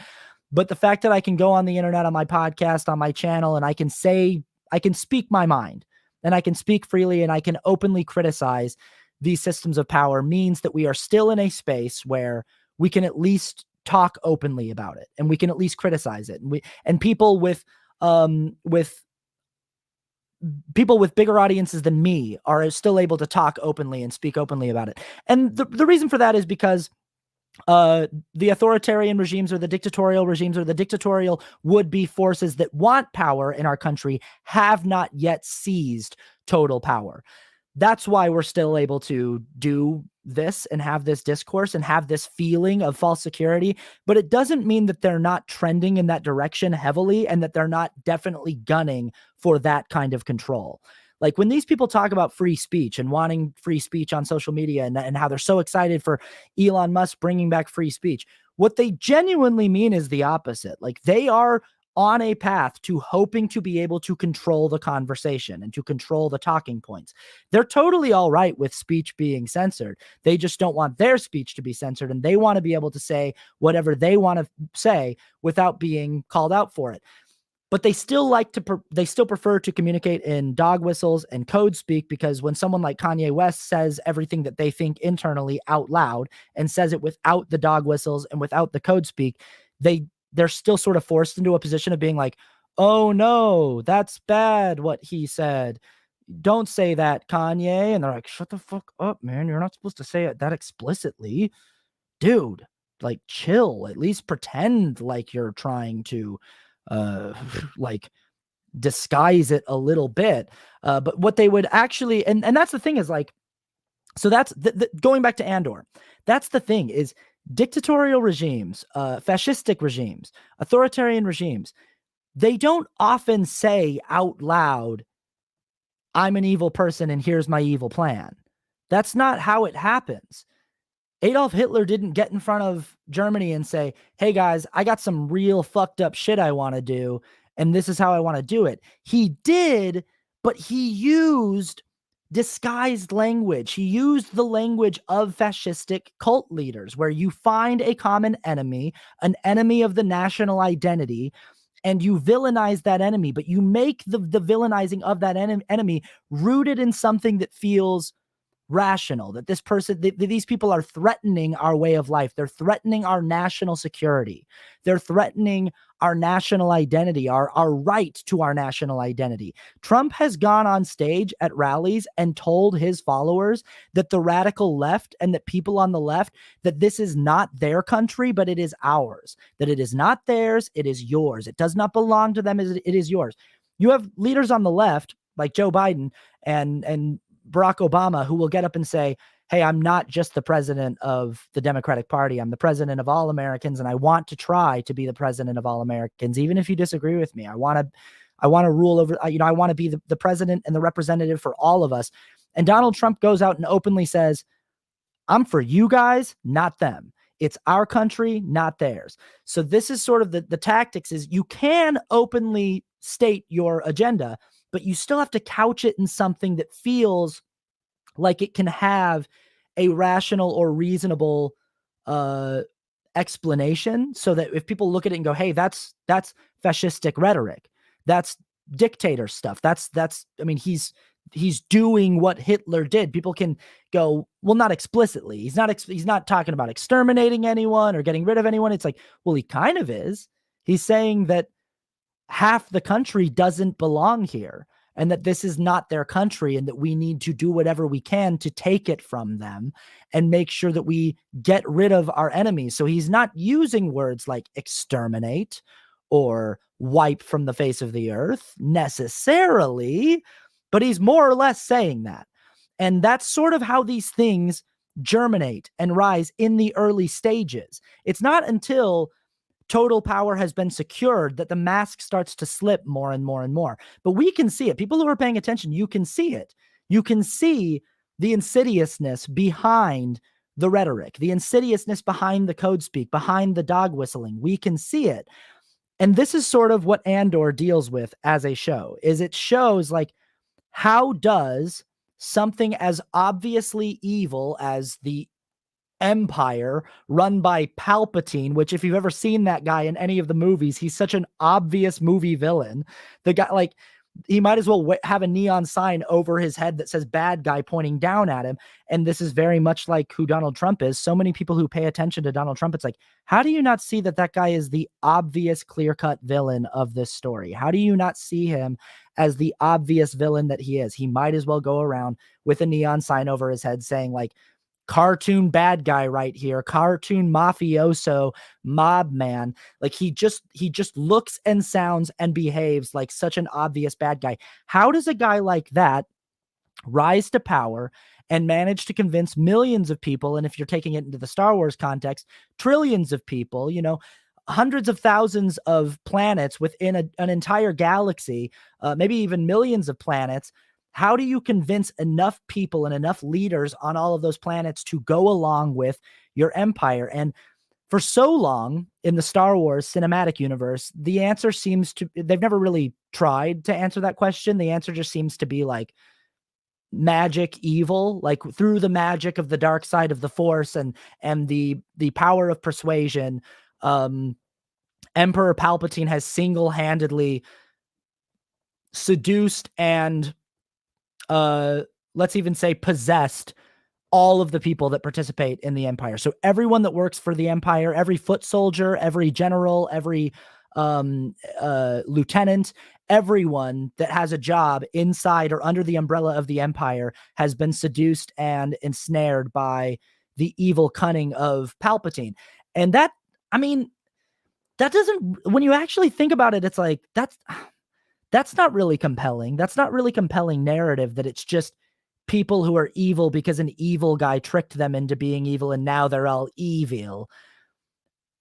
But the fact that I can go on the internet on my podcast, on my channel, and I can speak my mind and I can speak freely and I can openly criticize these systems of power means that we are still in a space where we can at least talk openly about it and we can at least criticize it. And people with people with bigger audiences than me are still able to talk openly and speak openly about it. And the reason for that is because the authoritarian regimes or the dictatorial regimes or the dictatorial would-be forces that want power in our country have not yet seized total power. That's why we're still able to do this and have this discourse and have this feeling of false security, but it doesn't mean that they're not trending in that direction heavily and that they're not definitely gunning for that kind of control. Like when these people talk about free speech and wanting free speech on social media and how they're so excited for Elon Musk bringing back free speech, what they genuinely mean is the opposite. Like they are on a path to hoping to be able to control the conversation and to control the talking points. They're totally all right with speech being censored. They just don't want their speech to be censored, and they want to be able to say whatever they want to say without being called out for it. But they still they still prefer to communicate in dog whistles and code speak, because when someone like Kanye West says everything that they think internally out loud and says it without the dog whistles and without the code speak, they're still sort of forced into a position of being like, oh no, that's bad what he said. Don't say that, Kanye. And they're like, shut the fuck up, man. You're not supposed to say it that explicitly. Dude, like chill. At least pretend like you're trying to like disguise it a little bit. But what they would actually, and that's the thing is like, so that's going back to Andor. That's the thing is dictatorial regimes, fascistic regimes, authoritarian regimes, they don't often say out loud, I'm an evil person and here's my evil plan. That's not how it happens. Adolf Hitler didn't get in front of Germany and say, hey guys, I got some real fucked up shit I want to do, and this is how I want to do it. He did, but he used disguised language. He used the language of fascistic cult leaders, where you find a common enemy, an enemy of the national identity, and you villainize that enemy, but you make the villainizing of that enemy rooted in something that feels rational, that this person, these people are threatening our way of life. They're threatening our national security. They're threatening our national identity, our right to our national identity. Trump has gone on stage at rallies and told his followers that the radical left and that people on the left, that this is not their country, but it is ours, that it is not theirs, it is yours. It does not belong to them, it is yours. You have leaders on the left like Joe Biden and Barack Obama who will get up and say, hey, I'm not just the president of the Democratic Party. I'm the president of all Americans, and I want to try to be the president of all Americans, even if you disagree with me. I want to rule over, I want to be the president and the representative for all of us. And Donald Trump goes out and openly says, I'm for you guys, not them. It's our country, not theirs. So this is sort of the tactics is you can openly state your agenda, but you still have to couch it in something that feels like it can have a rational or reasonable explanation, so that if people look at it and go, hey, that's fascistic rhetoric, that's dictator stuff, that's I mean, he's doing what Hitler did. People can go, well, not explicitly. He's not talking about exterminating anyone or getting rid of anyone. It's like, well, he kind of is. He's saying that half the country doesn't belong here and that this is not their country and that we need to do whatever we can to take it from them and make sure that we get rid of our enemies. So he's not using words like exterminate or wipe from the face of the earth necessarily, but he's more or less saying that. And that's sort of how these things germinate and rise in the early stages. It's not until total power has been secured that the mask starts to slip more and more and more. But we can see it. People who are paying attention, you can see it. You can see the insidiousness behind the rhetoric, the insidiousness behind the code speak, behind the dog whistling. We can see it. And this is sort of what Andor deals with as a show, is it shows like, how does something as obviously evil as the Empire run by Palpatine, which if you've ever seen that guy in any of the movies, he's such an obvious movie villain. The guy, like, he might as well have a neon sign over his head that says bad guy pointing down at him. And this is very much like who Donald Trump is. So many people who pay attention to Donald Trump, it's like, how do you not see that that guy is the obvious clear-cut villain of this story? How do you not see him as the obvious villain that he is? He might as well go around with a neon sign over his head saying like, cartoon bad guy right here, cartoon mafioso mob man. Like he just looks and sounds and behaves like such an obvious bad guy. How does a guy like that rise to power and manage to convince millions of people? And if you're taking it into the Star Wars context, trillions of people, hundreds of thousands of planets within an entire galaxy, maybe even millions of planets. How do you convince enough people and enough leaders on all of those planets to go along with your empire? And for so long in the Star Wars cinematic universe, the answer seems to, they've never really tried to answer that question. The answer just seems to be like magic evil, like through the magic of the dark side of the Force and the power of persuasion. Emperor Palpatine has single-handedly seduced and let's even say possessed all of the people that participate in the Empire. So everyone that works for the Empire, every foot soldier, every general, every lieutenant, everyone that has a job inside or under the umbrella of the Empire has been seduced and ensnared by the evil cunning of Palpatine. And that, I mean, that doesn't, when you actually think about it, it's like, that's not really compelling. That's not really compelling narrative, that it's just people who are evil because an evil guy tricked them into being evil and now they're all evil.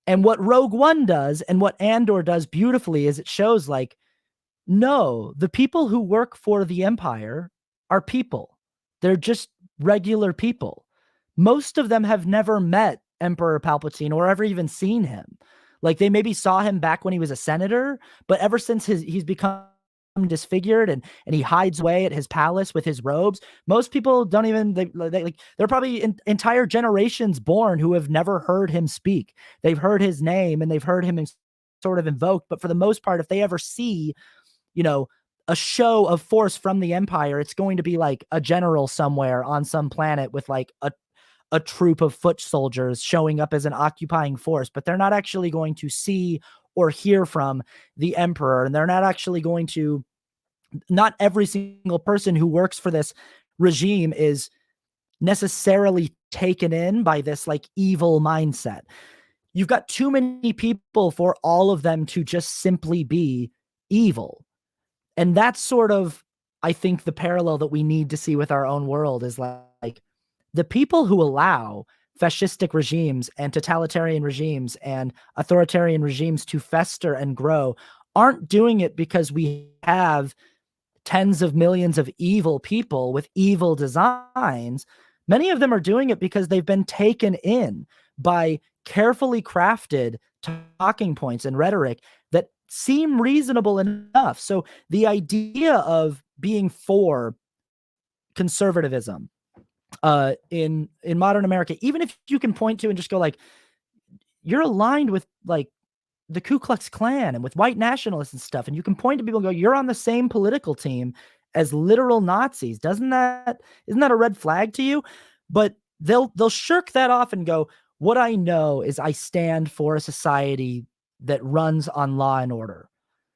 And what Rogue One does and what Andor does beautifully is it shows like, no, the people who work for the Empire are people. They're just regular people. Most of them have never met Emperor Palpatine or ever even seen him. Like they maybe saw him back when he was a senator, but ever since he's become disfigured and he hides away at his palace with his robes, most people don't even, there are probably entire generations born who have never heard him speak. They've heard his name and they've heard him sort of invoked, but for the most part, if they ever see, a show of force from the Empire, it's going to be like a general somewhere on some planet with like a troop of foot soldiers showing up as an occupying force, but they're not actually going to see or hear from the Emperor. And they're not actually going to, not every single person who works for this regime is necessarily taken in by this like evil mindset. You've got too many people for all of them to just simply be evil. And that's sort of, I think, the parallel that we need to see with our own world is like the people who allow fascistic regimes and totalitarian regimes and authoritarian regimes to fester and grow aren't doing it because we have tens of millions of evil people with evil designs. Many of them are doing it because they've been taken in by carefully crafted talking points and rhetoric that seem reasonable enough. So the idea of being for conservatism in modern America, even if you can point to and just go like, you're aligned with like the Ku Klux Klan and with white nationalists and stuff, and you can point to people and go, you're on the same political team as literal Nazis. Isn't that a red flag to you? But they'll shirk that off and go, what I know is I stand for a society that runs on law and order,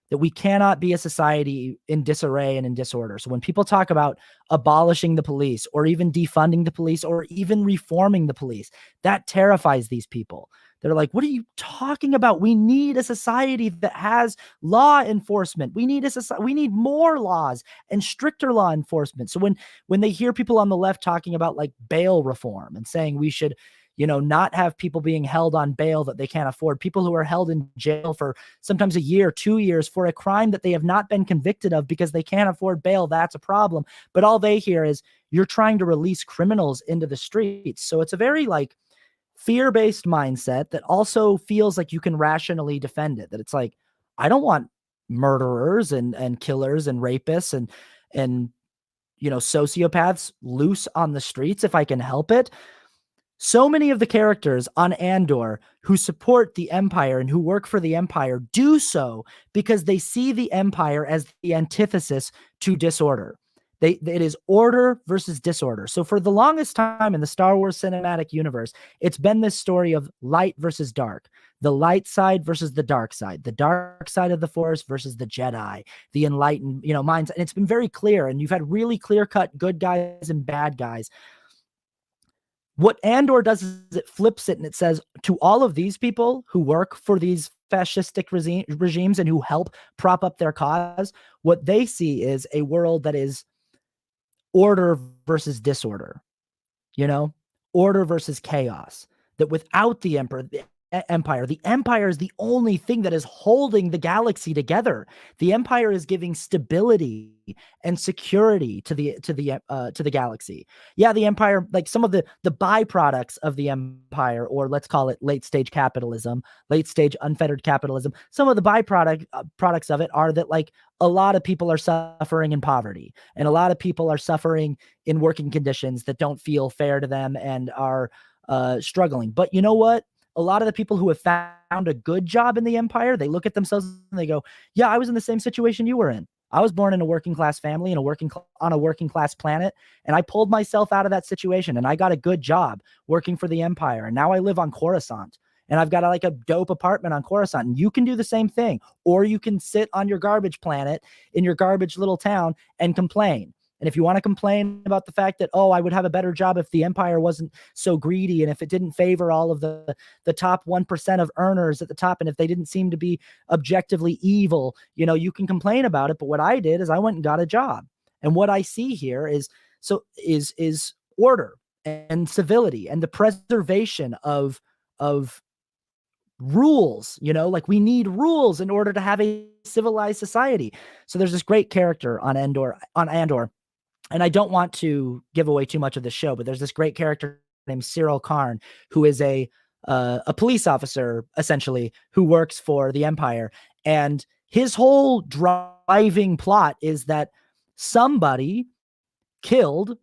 that we cannot be a society in disarray and in disorder. So when people talk about abolishing the police or even defunding the police or even reforming the police, that terrifies these people. They're like, what are you talking about? We need a society that has law enforcement. We need we need more laws and stricter law enforcement. So when they hear people on the left talking about like bail reform and saying we should, not have people being held on bail that they can't afford, people who are held in jail for sometimes a year, 2 years for a crime that they have not been convicted of because they can't afford bail, that's a problem. But all they hear is you're trying to release criminals into the streets. So it's a very like fear-based mindset that also feels like you can rationally defend it. That it's like, I don't want murderers and killers and rapists and sociopaths loose on the streets if I can help it. So many of the characters on Andor who support the Empire and who work for the Empire do so because they see the Empire as the antithesis to disorder. It is order versus disorder. So for the longest time in the Star Wars cinematic universe, it's been this story of light versus dark, the light side versus the dark side of the Force versus the Jedi, the enlightened, minds. And it's been very clear. And you've had really clear-cut good guys and bad guys. What Andor does is it flips it and it says to all of these people who work for these fascistic regimes and who help prop up their cause, what they see is a world that is order versus disorder, order versus chaos, that without the Empire, the Empire is the only thing that is holding the galaxy together. The Empire is giving stability and security to the galaxy. Yeah, the Empire, like some of the byproducts of the Empire, or let's call it late stage capitalism, late stage unfettered capitalism. Some of the products of it are that like a lot of people are suffering in poverty, and a lot of people are suffering in working conditions that don't feel fair to them and are struggling. But you know what? A lot of the people who have found a good job in the Empire, they look at themselves and they go, yeah, I was in the same situation you were in. I was born in a working class family on a working class planet, and I pulled myself out of that situation, and I got a good job working for the Empire. And now I live on Coruscant, and I've got like a dope apartment on Coruscant, and you can do the same thing. Or you can sit on your garbage planet in your garbage little town and complain. And if you want to complain about the fact that, I would have a better job if the Empire wasn't so greedy, and if it didn't favor all of the top 1% of earners at the top, and if they didn't seem to be objectively evil, you can complain about it. But what I did is I went and got a job. And what I see here is order and civility and the preservation of rules, like we need rules in order to have a civilized society. So there's this great character on Andor. And I don't want to give away too much of the show, but there's this great character named Cyril Karn, who is a police officer, essentially, who works for the Empire. And his whole driving plot is that somebody killed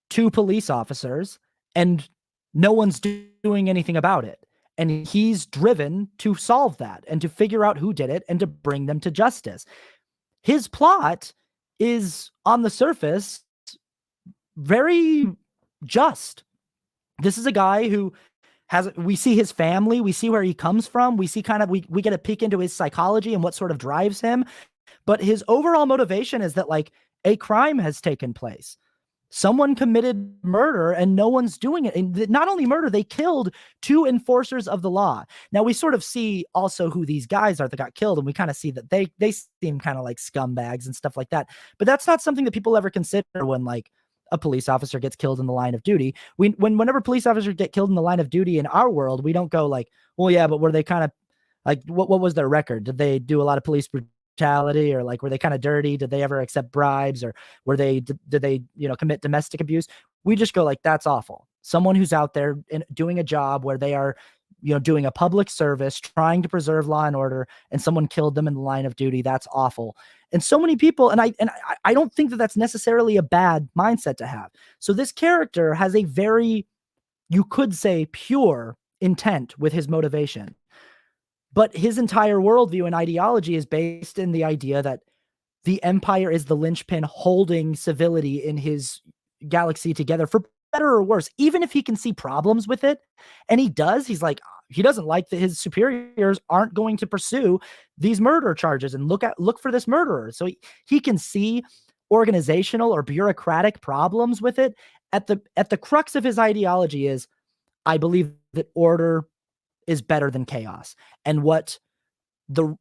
2 police officers and no one's doing anything about it. And he's driven to solve that and to figure out who did it and to bring them to justice. His plot is on the surface very just. This is a guy who we see his family, we see where he comes from, we see we get a peek into his psychology and what sort of drives him. But his overall motivation is that like a crime has taken place. Someone committed murder and no one's doing it. And not only murder, they killed 2 enforcers of the law. Now we sort of see also who these guys are that got killed, and we kind of see that they seem kind of like scumbags and stuff like that. But that's not something that people ever consider when like a police officer gets killed in the line of duty. Whenever police officers get killed in the line of duty in our world, we don't go like, well, yeah, but were they kind of like, what was their record? Did they do a lot of police brutality, or like were they kind of dirty? Did they ever accept bribes, or were they did they commit domestic abuse? We just go like, that's awful. Someone who's out there doing a job where they are doing a public service, trying to preserve law and order, and someone killed them in the line of duty. That's awful. And so many people, and I don't think that that's necessarily a bad mindset to have. So this character has a very, you could say, pure intent with his motivation. But his entire worldview and ideology is based in the idea that the Empire is the linchpin holding civility in his galaxy together, for better or worse. Even if he can see problems with it, and he does, he's like, he doesn't like that his superiors aren't going to pursue these murder charges and look for this murderer. So he can see organizational or bureaucratic problems with it. At the crux of his ideology is, I believe that order is better than chaos. And what the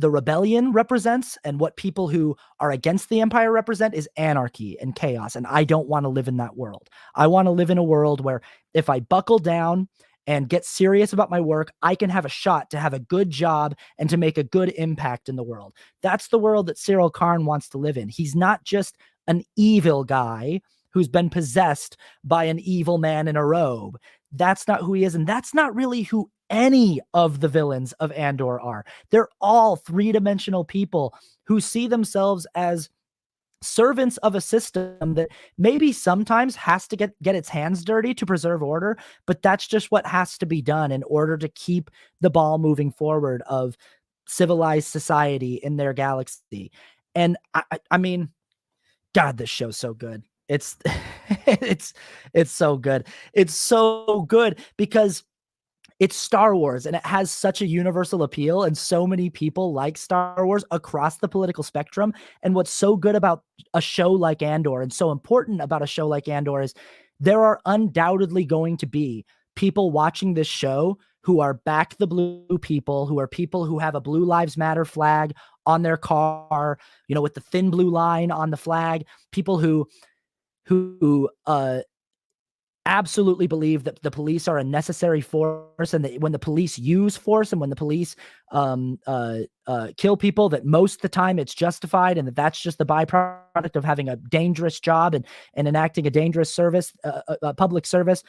rebellion represents and what people who are against the Empire represent is anarchy and chaos. And I don't want to live in that world. I want to live in a world where if I buckle down and get serious about my work, I can have a shot to have a good job and to make a good impact in the world. That's the world that Cyril Karn wants to live in. He's not just an evil guy who's been possessed by an evil man in a robe. That's not who he is. And that's not really who any of the villains of Andor are. They're all 3-dimensional people who see themselves as servants of a system that maybe sometimes has to get its hands dirty to preserve order, but that's just what has to be done in order to keep the ball moving forward of civilized society in their galaxy. And I mean, God, this show's so good. It's it's so good. It's so good because it's Star Wars and it has such a universal appeal, and so many people like Star Wars across the political spectrum. And what's so good about a show like Andor and so important about a show like Andor is there are undoubtedly going to be people watching this show who are back the blue people, who are people who have a Blue Lives Matter flag on their car, with the thin blue line on the flag, people who absolutely believe that the police are a necessary force, and that when the police use force and when the police kill people, that most of the time it's justified, and that's just the byproduct of having a dangerous job and enacting a dangerous service, a public service.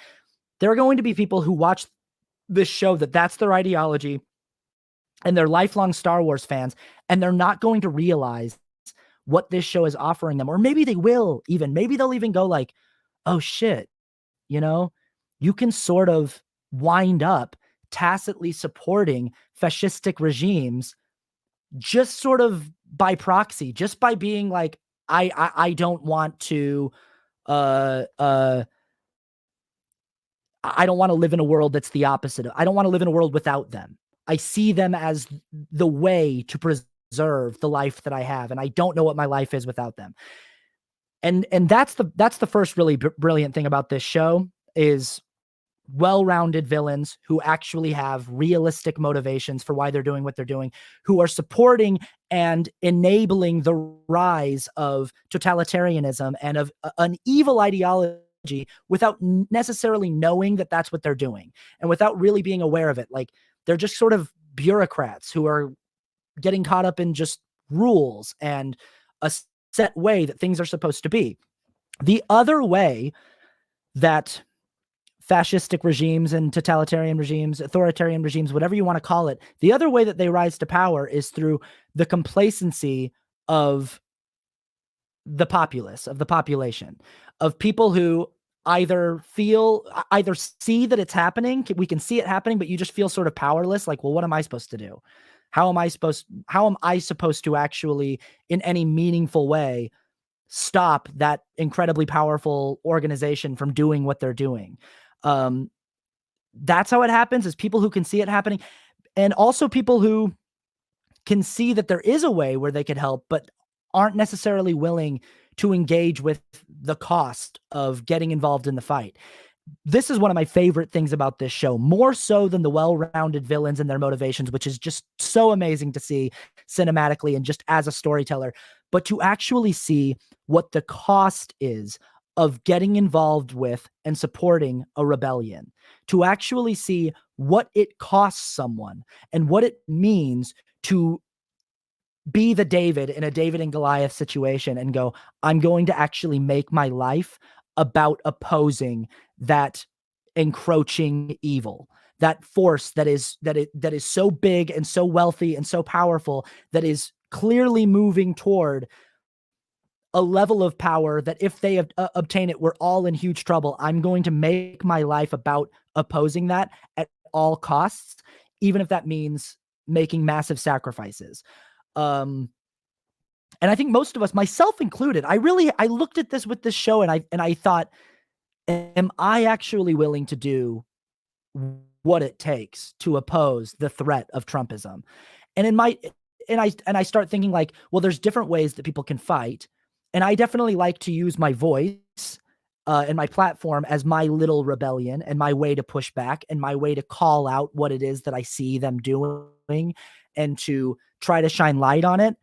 There are going to be people who watch this show that's their ideology, and they're lifelong Star Wars fans, and they're not going to realize what this show is offering them. Or maybe they will even. Maybe they'll even go like, oh shit, you can sort of wind up tacitly supporting fascistic regimes just sort of by proxy, just by being like, I don't want to I don't want to live in a world that's the opposite. I don't want to live in a world without them. I see them as the way to preserve the life that I have, and I don't know what my life is without them. And that's the first really brilliant thing about this show is well-rounded villains who actually have realistic motivations for why they're doing what they're doing, who are supporting and enabling the rise of totalitarianism and of an evil ideology without necessarily knowing that that's what they're doing, and without really being aware of it. Like, they're just sort of bureaucrats who are getting caught up in just rules and a set way that things are supposed to be. The other way that fascistic regimes and totalitarian regimes, authoritarian regimes, whatever you want to call it, the other way that they rise to power is through the complacency of the populace, of the population, of people who either see that it's happening, we can see it happening, but you just feel sort of powerless, like, well, what am I supposed to do? how am I supposed to actually, in any meaningful way, stop that incredibly powerful organization from doing what they're doing? That's how it happens, is people who can see it happening, and also people who can see that there is a way where they could help, but aren't necessarily willing to engage with the cost of getting involved in the fight. This is one of my favorite things about this show, more so than the well-rounded villains and their motivations, which is just so amazing to see cinematically and just as a storyteller, but to actually see what the cost is of getting involved with and supporting a rebellion, to actually see what it costs someone and what it means to be the David in a David and Goliath situation and go, I'm going to actually make my life about opposing that encroaching evil, that force that is so big and so wealthy and so powerful, that is clearly moving toward a level of power that if they obtain it, we're all in huge trouble. I'm going to make my life about opposing that at all costs, even if that means making massive sacrifices. And I think most of us, myself included, I looked at this with this show and I thought, am I actually willing to do what it takes to oppose the threat of Trumpism? And in my, and I start thinking like, well, there's different ways that people can fight. And I definitely like to use my voice and my platform as my little rebellion and my way to push back and my way to call out what it is that I see them doing and to try to shine light on it.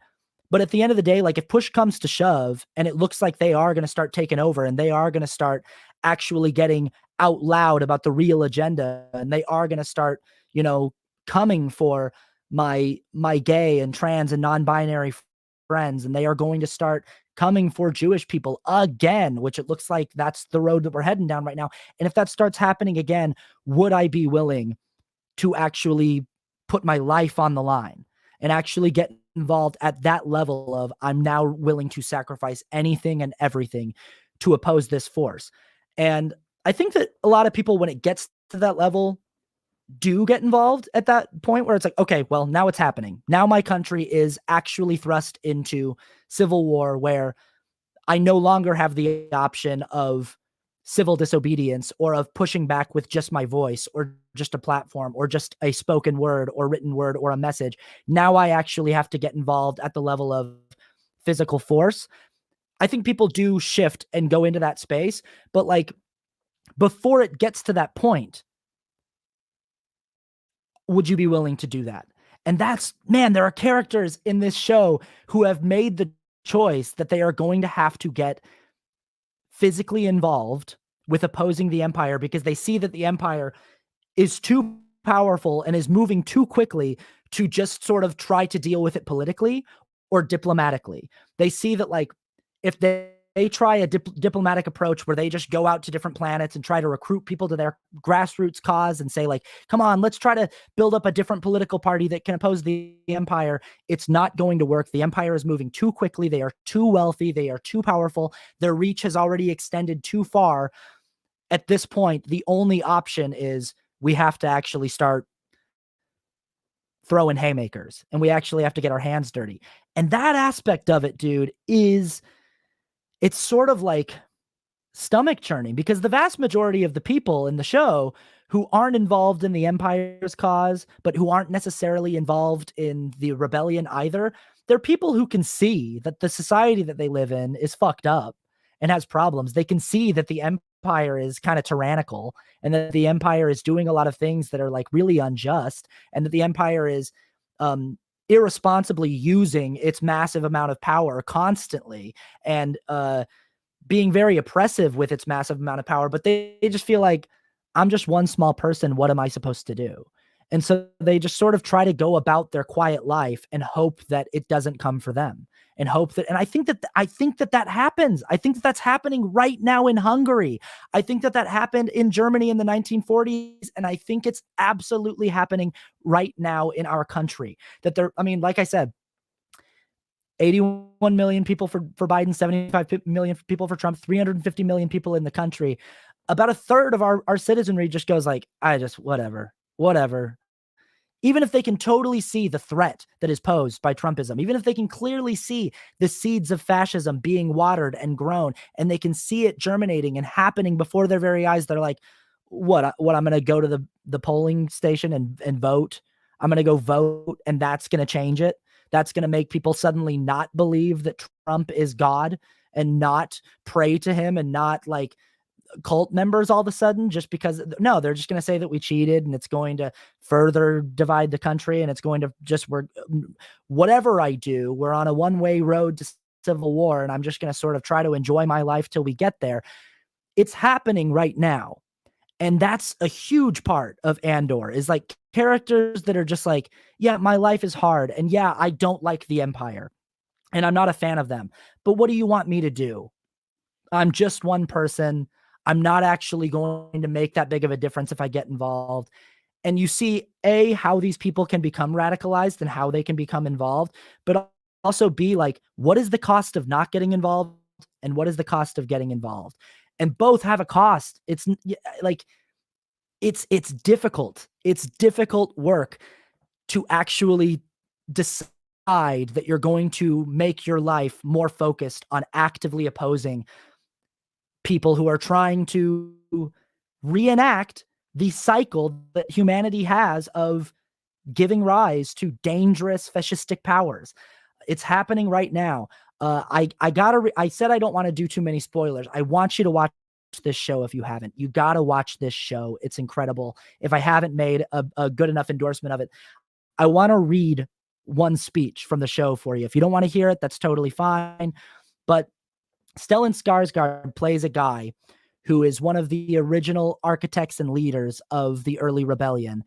But at the end of the day, like if push comes to shove and it looks like they are going to start taking over and they are going to start actually getting out loud about the real agenda and they are going to start, you know, coming for my gay and trans and non-binary friends, and they are going to start coming for Jewish people again, which it looks like that's the road that we're heading down right now. And if that starts happening again, would I be willing to actually put my life on the line and actually get involved at that level of I'm now willing to sacrifice anything and everything to oppose this force? And I think that a lot of people, when it gets to that level, do get involved at that point where it's like, okay, well, now it's happening. Now my country is actually thrust into civil war where I no longer have the option of civil disobedience or of pushing back with just my voice or just a platform or just a spoken word or written word or a message. Now I actually have to get involved at the level of physical force. I think people do shift and go into that space, but like before it gets to that point, would you be willing to do that? And that's, man, there are characters in this show who have made the choice that they are going to have to get physically involved with opposing the Empire because they see that the Empire is too powerful and is moving too quickly to just sort of try to deal with it politically or diplomatically. They see that like if they try a diplomatic approach where they just go out to different planets and try to recruit people to their grassroots cause and say like, come on, let's try to build up a different political party that can oppose the Empire. It's not going to work. The Empire is moving too quickly. They are too wealthy. They are too powerful. Their reach has already extended too far. At this point, the only option is we have to actually start throwing haymakers and we actually have to get our hands dirty. And that aspect of it, dude, it's sort of like stomach churning because the vast majority of the people in the show who aren't involved in the Empire's cause, but who aren't necessarily involved in the rebellion either, they're people who can see that the society that they live in is fucked up and has problems. They can see that the Empire is kind of tyrannical and that the Empire is doing a lot of things that are like really unjust and that the Empire is irresponsibly using its massive amount of power constantly and being very oppressive with its massive amount of power, but they just feel like I'm just one small person. What am I supposed to do? And so they just sort of try to go about their quiet life and hope that it doesn't come for them and hope that, and I think that happens. I think that that's happening right now in Hungary. I think that happened in Germany in the 1940s. And I think it's absolutely happening right now in our country that I mean, like I said, 81 million people for Biden, 75 million people for Trump, 350 million people in the country. About a third of our citizenry just goes like, whatever. even if they can totally see the threat that is posed by Trumpism, even if they can clearly see the seeds of fascism being watered and grown, and they can see it germinating and happening before their very eyes, they're like, what I'm going to go to the polling station and vote. I'm going to go vote, and that's going to change it. That's going to make people suddenly not believe that Trump is God and not pray to him and not like cult members all of a sudden, just because no, they're just going to say that we cheated, and it's going to further divide the country, and it's going to just, whatever I do, we're on a one-way road to civil war, and I'm just going to sort of try to enjoy my life till we get there. It's happening right now. And that's a huge part of Andor, is like characters that are just like, yeah, my life is hard, and yeah, I don't like the Empire, and I'm not a fan of them, but what do you want me to do? I'm just one person. I'm not actually going to make that big of a difference if I get involved. And you see, A, how these people can become radicalized and how they can become involved, but also B, like, what is the cost of not getting involved and what is the cost of getting involved? And both have a cost. It's like, it's difficult. It's difficult work to actually decide that you're going to make your life more focused on actively opposing people who are trying to reenact the cycle that humanity has of giving rise to dangerous fascistic powers. It's happening right now. I said I don't want to do too many spoilers. I want you to watch this show if you haven't. You got to watch this show. It's incredible. If I haven't made a good enough endorsement of it, I want to read one speech from the show for you. If you don't want to hear it, that's totally fine. But Stellan Skarsgård plays a guy who is one of the original architects and leaders of the early rebellion.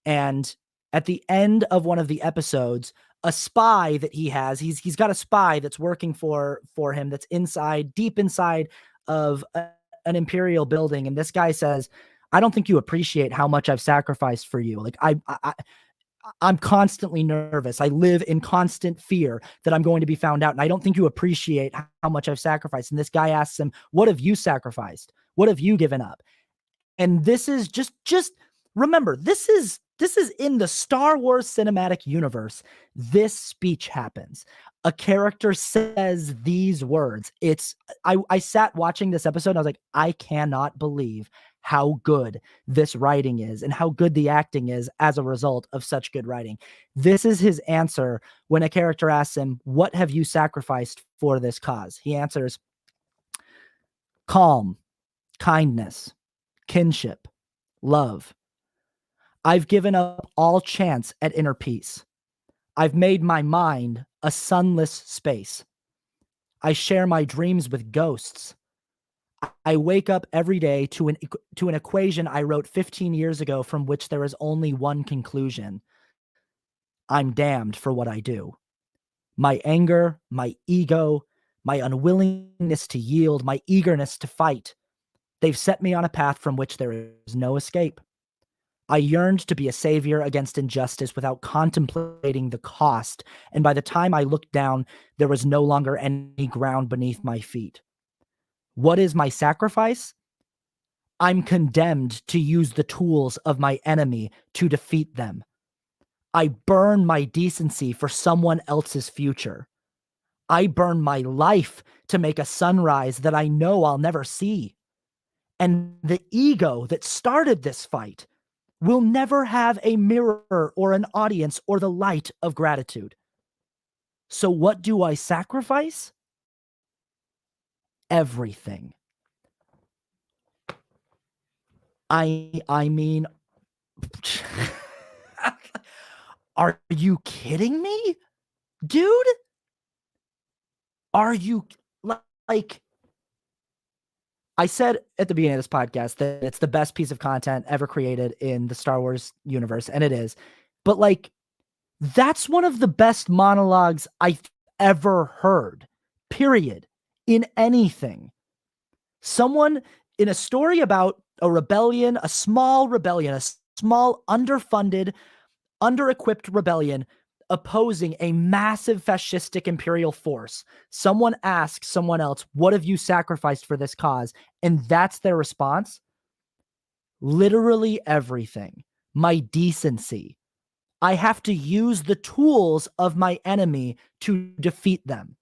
And at the end of one of the episodes, a spy that he has, he's got a spy that's working for him, that's deep inside of an imperial building. And this guy says, I don't think you appreciate how much I've sacrificed for you. Like I'm constantly nervous. I live in constant fear that I'm going to be found out. And I don't think you appreciate how much I've sacrificed. And this guy asks him, what have you sacrificed? What have you given up? And this is just remember, this is in the Star Wars cinematic universe. This speech happens. A character says these words. I sat watching this episode and I was like, I cannot believe how good this writing is and how good the acting is as a result of such good writing. This is his answer when a character asks him, what have you sacrificed for this cause? He answers, calm, kindness, kinship, love. I've given up all chance at inner peace. I've made my mind a sunless space. I share my dreams with ghosts. I wake up every day to an equation I wrote 15 years ago from which there is only one conclusion. I'm damned for what I do. My anger, my ego, my unwillingness to yield, my eagerness to fight, they've set me on a path from which there is no escape. I yearned to be a savior against injustice without contemplating the cost, and by the time I looked down, there was no longer any ground beneath my feet. What is my sacrifice? I'm condemned to use the tools of my enemy to defeat them. I burn my decency for someone else's future. I burn my life to make a sunrise that I know I'll never see. And the ego that started this fight will never have a mirror or an audience or the light of gratitude. So what do I sacrifice? Everything. I mean, are you kidding me, dude? Are you like, I said at the beginning of this podcast that it's the best piece of content ever created in the Star Wars universe, and it is. But like, that's one of the best monologues I've ever heard, period, in anything. Someone in a story about a rebellion, a small underfunded, under-equipped rebellion opposing a massive fascistic imperial force. Someone asks someone else, what have you sacrificed for this cause? And that's their response. Literally everything. My decency. I have to use the tools of my enemy to defeat them.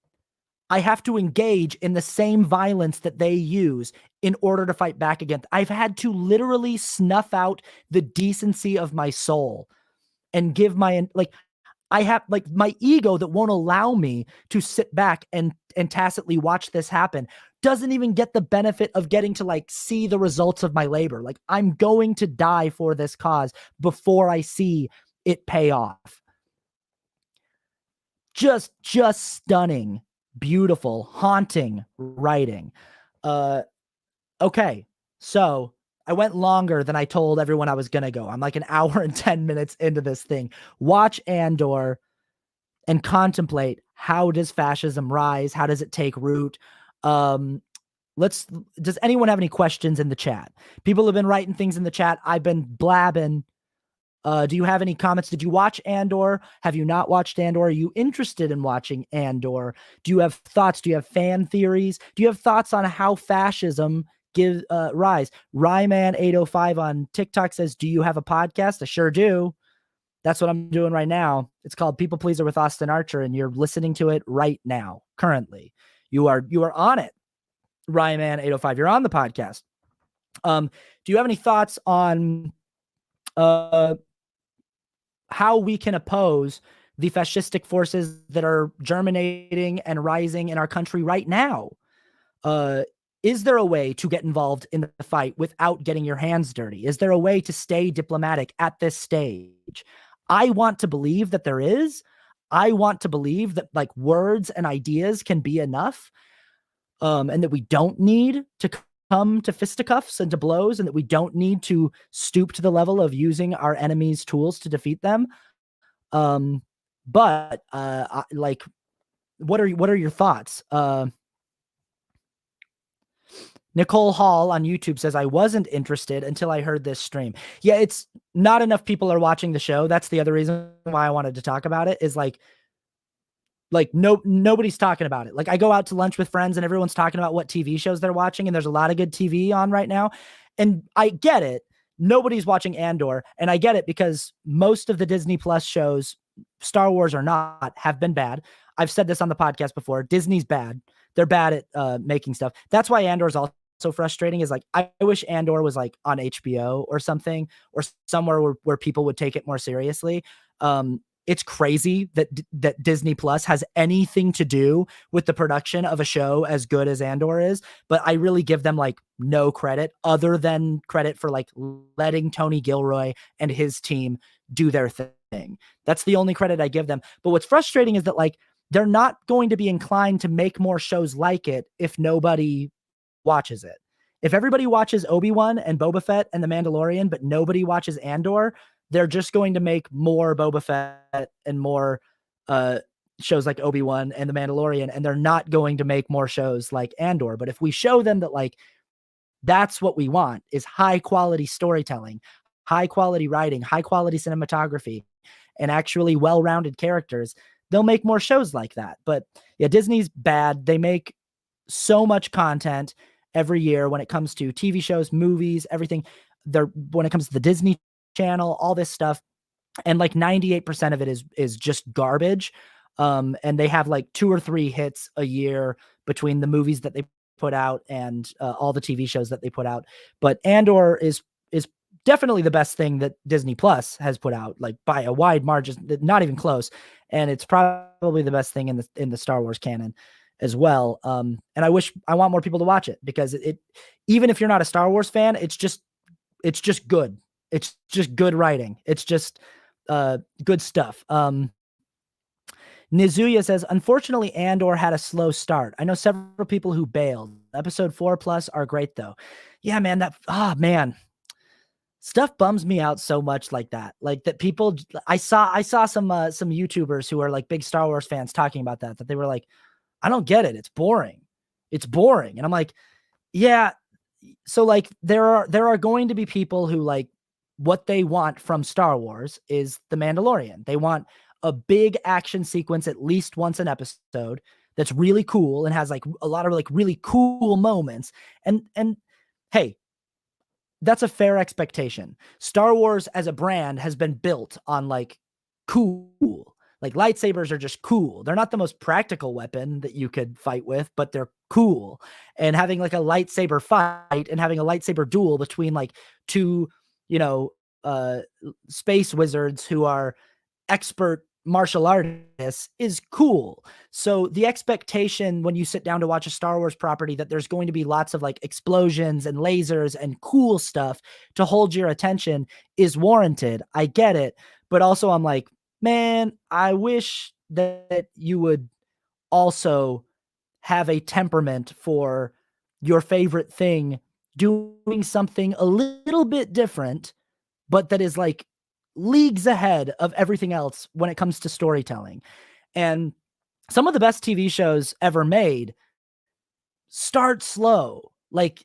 I have to engage in the same violence that they use in order to fight back against. I've had to literally snuff out the decency of my soul and give my, like, I have, like, my ego that won't allow me to sit back and tacitly watch this happen doesn't even get the benefit of getting to, like, see the results of my labor. Like, I'm going to die for this cause before I see it pay off. Just stunning, beautiful, haunting writing. Okay, so I went longer than I told everyone I was gonna go. I'm like an hour and 10 minutes into this thing. Watch Andor and contemplate, how does fascism rise? How does it take root? Um, does anyone have any questions in the chat? People have been writing things in the chat. I've been blabbing. Do you have any comments? Did you watch Andor? Have you not watched Andor? Are you interested in watching Andor? Do you have thoughts? Do you have fan theories? Do you have thoughts on how fascism gives rise? Ryman805 on TikTok says, do you have a podcast? I sure do. That's what I'm doing right now. It's called People Pleaser with Austin Archer, and you're listening to it right now, currently. You are on it. Ryman805, you're on the podcast. Do you have any thoughts on how we can oppose the fascistic forces that are germinating and rising in our country right now? Is there a way to get involved in the fight without getting your hands dirty? Is there a way to stay diplomatic at this stage? I want to believe that there is. I want to believe that, like, words and ideas can be enough, and that we don't need to come to fisticuffs and to blows, and that we don't need to stoop to the level of using our enemy's tools to defeat them. But like, what are your thoughts? Nicole Hall on YouTube says, I wasn't interested until I heard this stream. Yeah, it's not enough people are watching the show. That's the other reason why I wanted to talk about it, is like nobody's talking about it. Like, I go out to lunch with friends and everyone's talking about what TV shows they're watching, and there's a lot of good TV on right now. And I get it. Nobody's watching Andor, and I get it because most of the Disney Plus shows, Star Wars or not, have been bad. I've said this on the podcast before. Disney's bad. They're bad at making stuff. That's why Andor's also so frustrating, is like, I wish Andor was like on HBO or something, or somewhere where people would take it more seriously. It's crazy that Disney Plus has anything to do with the production of a show as good as Andor is, but I really give them like no credit, other than credit for like letting Tony Gilroy and his team do their thing. That's the only credit I give them. But what's frustrating is that, like, they're not going to be inclined to make more shows like it if nobody watches it. If everybody watches Obi-Wan and Boba Fett and The Mandalorian, but nobody watches Andor, they're just going to make more Boba Fett and more shows like Obi-Wan and The Mandalorian, and they're not going to make more shows like Andor. But if we show them that, like, that's what we want, is high quality storytelling, high quality writing, high quality cinematography, and actually well-rounded characters, they'll make more shows like that. But yeah, Disney's bad. They make so much content every year when it comes to TV shows, movies, everything. When it comes to the Disney Channel, all this stuff, and like 98% of it is just garbage. And they have like 2 or 3 hits a year between the movies that they put out and all the TV shows that they put out. But Andor is definitely the best thing that Disney Plus has put out, like by a wide margin, not even close. And it's probably the best thing in the Star Wars canon as well. And I want more people to watch it, because it even if you're not a Star Wars fan, it's just good. It's just good writing. It's just good stuff. Nizuya says, unfortunately, Andor had a slow start. I know several people who bailed. Episode 4+ are great though. Yeah, man, man. Stuff bums me out so much like that. Like that people, I saw some YouTubers who are like big Star Wars fans talking about that they were like, I don't get it. It's boring. It's boring. And I'm like, yeah. So like there are going to be people who, like, what they want from Star Wars is The Mandalorian. They want a big action sequence at least once an episode that's really cool and has like a lot of like really cool moments. And hey, that's a fair expectation. Star Wars as a brand has been built on like cool. Like lightsabers are just cool. They're not the most practical weapon that you could fight with, but they're cool. And having like a lightsaber fight and having a lightsaber duel between like two, you know, uh space wizards who are expert martial artists is cool. So the expectation when you sit down to watch a Star Wars property that there's going to be lots of like explosions and lasers and cool stuff to hold your attention is warranted. I get it. But also I'm like, man, I wish that you would also have a temperament for your favorite thing doing something a little bit different, but that is like leagues ahead of everything else when it comes to storytelling. And some of the best TV shows ever made start slow. Like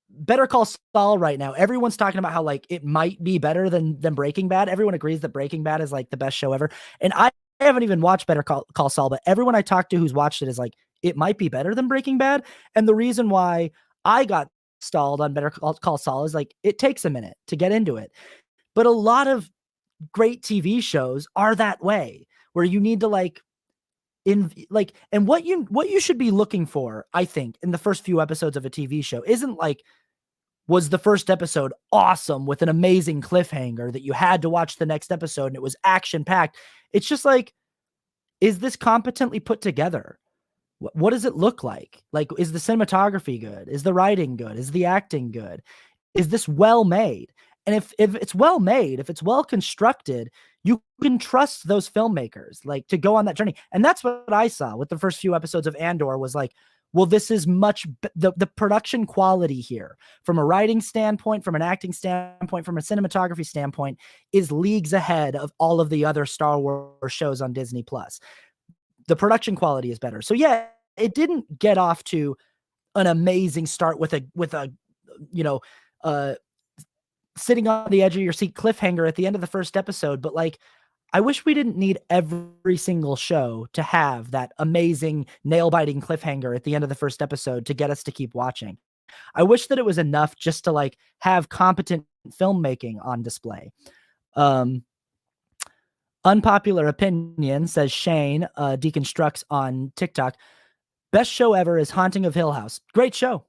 Better Call Saul right now, everyone's talking about how like it might be better than Breaking Bad. Everyone agrees that Breaking Bad is like the best show ever. And I haven't even watched Better Call Saul, but everyone I talk to who's watched it is like, it might be better than Breaking Bad. And the reason why I got stalled on Better Call Saul is like it takes a minute to get into it. But a lot of great TV shows are that way, where you need to like and what you should be looking for, I think, in the first few episodes of a TV show isn't like, was the first episode awesome with an amazing cliffhanger that you had to watch the next episode and it was action packed. It's just like, is this competently put together? What does it look like? Like, is the cinematography good? Is the writing good? Is the acting good? Is this well made? And if it's well made, if it's well constructed, you can trust those filmmakers like to go on that journey. And that's what I saw with the first few episodes of Andor was like, well, this is the production quality here from a writing standpoint, from an acting standpoint, from a cinematography standpoint is leagues ahead of all of the other Star Wars shows on Disney Plus. The production quality is better. So yeah, it didn't get off to an amazing start with a you know, sitting on the edge of your seat cliffhanger at the end of the first episode, but like I wish we didn't need every single show to have that amazing nail-biting cliffhanger at the end of the first episode to get us to keep watching. I wish that it was enough just to like have competent filmmaking on display. Unpopular opinion, says Shane, deconstructs on TikTok. Best show ever is Haunting of Hill House. Great show.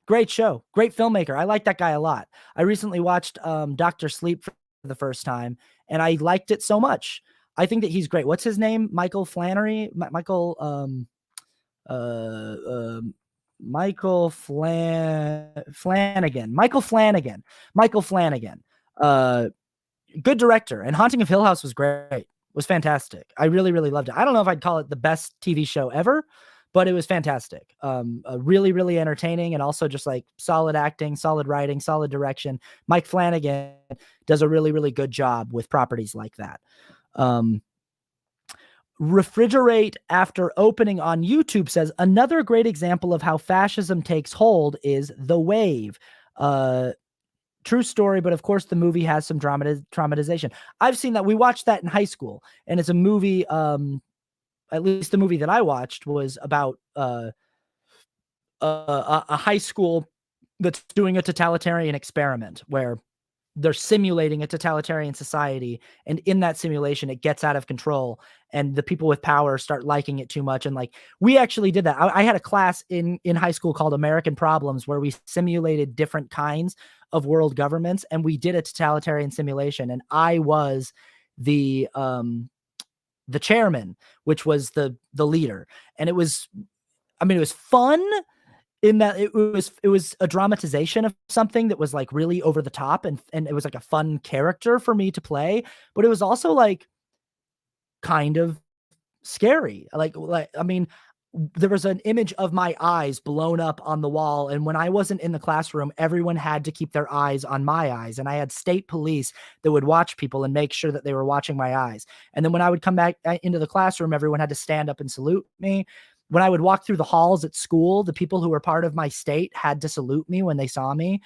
Great show. Great filmmaker. I like that guy a lot. I recently watched Dr. Sleep for the first time, and I liked it so much. I think that he's great. What's his name? Michael Flannery? Michael Flanagan. Michael Flanagan. Good director. And Haunting of Hill House was great. Was fantastic. I really, really loved it. I don't know if I'd call it the best TV show ever, but it was fantastic. Really, really entertaining and also just like solid acting, solid writing, solid direction. Mike Flanagan does a really, really good job with properties like that. Refrigerate After Opening on YouTube says, another great example of how fascism takes hold is The Wave. True story, but of course the movie has some traumatization. I've seen that. We watched that in high school, and it's a movie, at least the movie that I watched was about a high school that's doing a totalitarian experiment where they're simulating a totalitarian society, and in that simulation it gets out of control and the people with power start liking it too much. And like we actually did that. I had a class in high school called American Problems where we simulated different kinds of world governments, and we did a totalitarian simulation, and I was the chairman, which was the leader. And it was fun in that it was a dramatization of something that was like really over the top, and it was like a fun character for me to play, but it was also like kind of scary. Like I mean, there was an image of my eyes blown up on the wall, and when I wasn't in the classroom, everyone had to keep their eyes on my eyes, and I had state police that would watch people and make sure that they were watching my eyes. And then when I would come back into the classroom, everyone had to stand up and salute me. When I would walk through the halls at school, the people who were part of my state had to salute me when they saw me.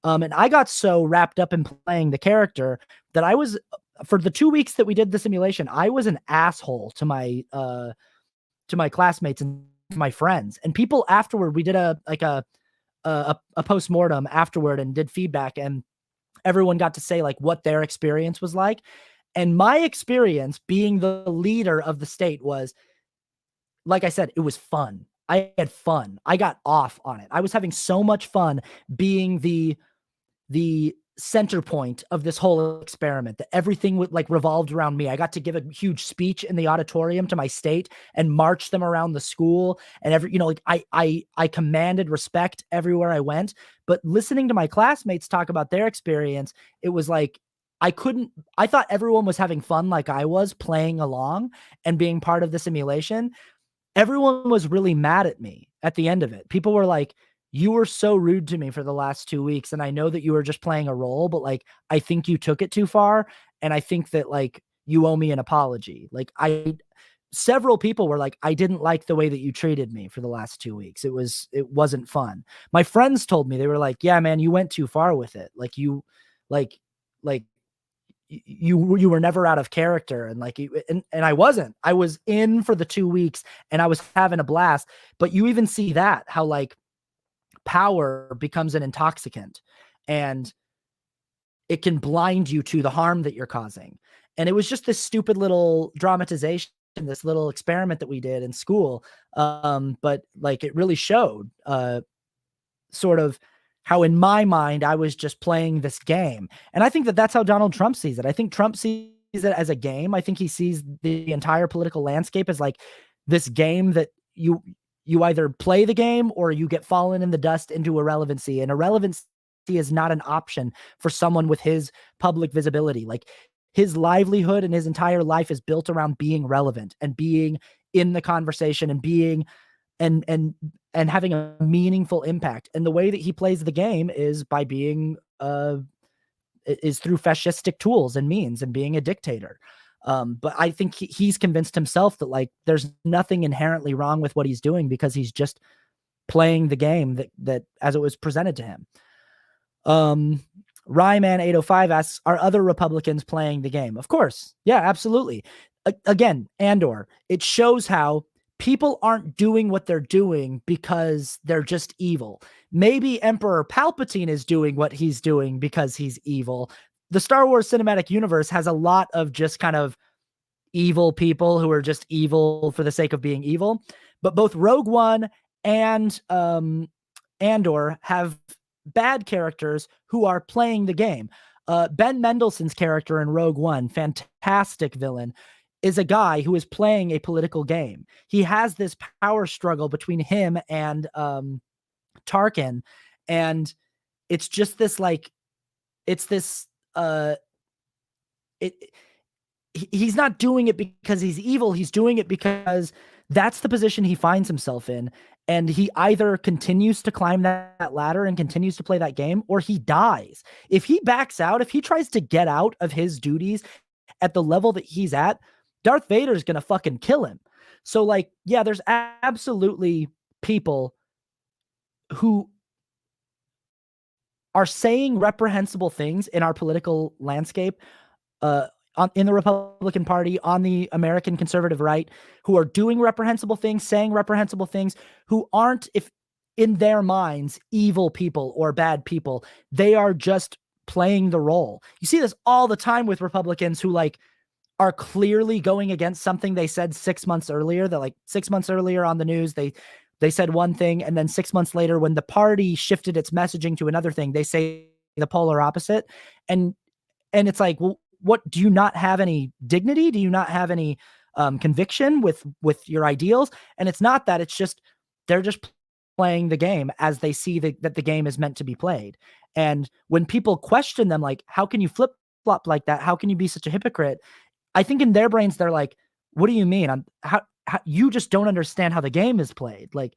And I got so wrapped up in playing the character that I was, for the 2 weeks that we did the simulation, I was an asshole to my classmates and my friends. And people afterward, we did a postmortem afterward and did feedback, and everyone got to say like what their experience was like. And my experience being the leader of the state was, like I said, it was fun. I had fun. I got off on it. I was having so much fun being the center point of this whole experiment, that everything would like revolved around me. I got to give a huge speech in the auditorium to my state and march them around the school, and like I commanded respect everywhere I went. But listening to my classmates talk about their experience, it was like I thought everyone was having fun like I was, playing along and being part of the simulation. Everyone was really mad at me at the end of it. People were like, you were so rude to me for the last 2 weeks. And I know that you were just playing a role, but like, I think you took it too far. And I think that like, you owe me an apology. Like several people were like, I didn't like the way that you treated me for the last 2 weeks. It wasn't fun. My friends told me, they were like, yeah, man, you went too far with it. Like like, like you were never out of character, and like and I wasn't. I was in for the 2 weeks and I was having a blast. But you even see that how like power becomes an intoxicant, and it can blind you to the harm that you're causing. And it was just this stupid little dramatization, this little experiment that we did in school. But like it really showed sort of how in my mind I was just playing this game. And I think that that's how Donald Trump sees it. I think Trump sees it as a game. I think he sees the entire political landscape as like this game that you either play the game or you get fallen in the dust into irrelevancy. And irrelevancy is not an option for someone with his public visibility. Like his livelihood and his entire life is built around being relevant and being in the conversation and being and having a meaningful impact. And the way that he plays the game is by being is through fascistic tools and means and being a dictator. But I think he's convinced himself that like there's nothing inherently wrong with what he's doing because he's just playing the game that as it was presented to him. Ryman 805 asks, are other Republicans playing the game? Of course. Yeah, absolutely. Again, Andor, it shows how people aren't doing what they're doing because they're just evil. Maybe Emperor Palpatine is doing what he's doing because he's evil. The Star Wars cinematic universe has a lot of just kind of evil people who are just evil for the sake of being evil. But both Rogue One and Andor have bad characters who are playing the game. Ben Mendelsohn's character in Rogue One, fantastic villain, is a guy who is playing a political game. He has this power struggle between him and Tarkin, and it's just this like it's this he's not doing it because he's evil. He's doing it because that's the position he finds himself in. And he either continues to climb that ladder and continues to play that game, or he dies. If he backs out, if he tries to get out of his duties at the level that he's at, Darth Vader is going to fucking kill him. So like, yeah, there's absolutely people who are saying reprehensible things in our political landscape, in the Republican Party, on the American conservative right, who are doing reprehensible things, saying reprehensible things, who aren't, if in their minds, evil people or bad people. They are just playing the role. You see this all the time with Republicans who like are clearly going against something they said 6 months earlier. That like 6 months earlier on the news, they said one thing, and then 6 months later, when the party shifted its messaging to another thing, they say the polar opposite. And it's like, well, what, do you not have any dignity? Do you not have any conviction with your ideals? And it's not that. It's just they're just playing the game as they see that the game is meant to be played. And when people question them, like, how can you flip flop like that? How can you be such a hypocrite? I think in their brains they're like, what do you mean? How you just don't understand how the game is played. Like,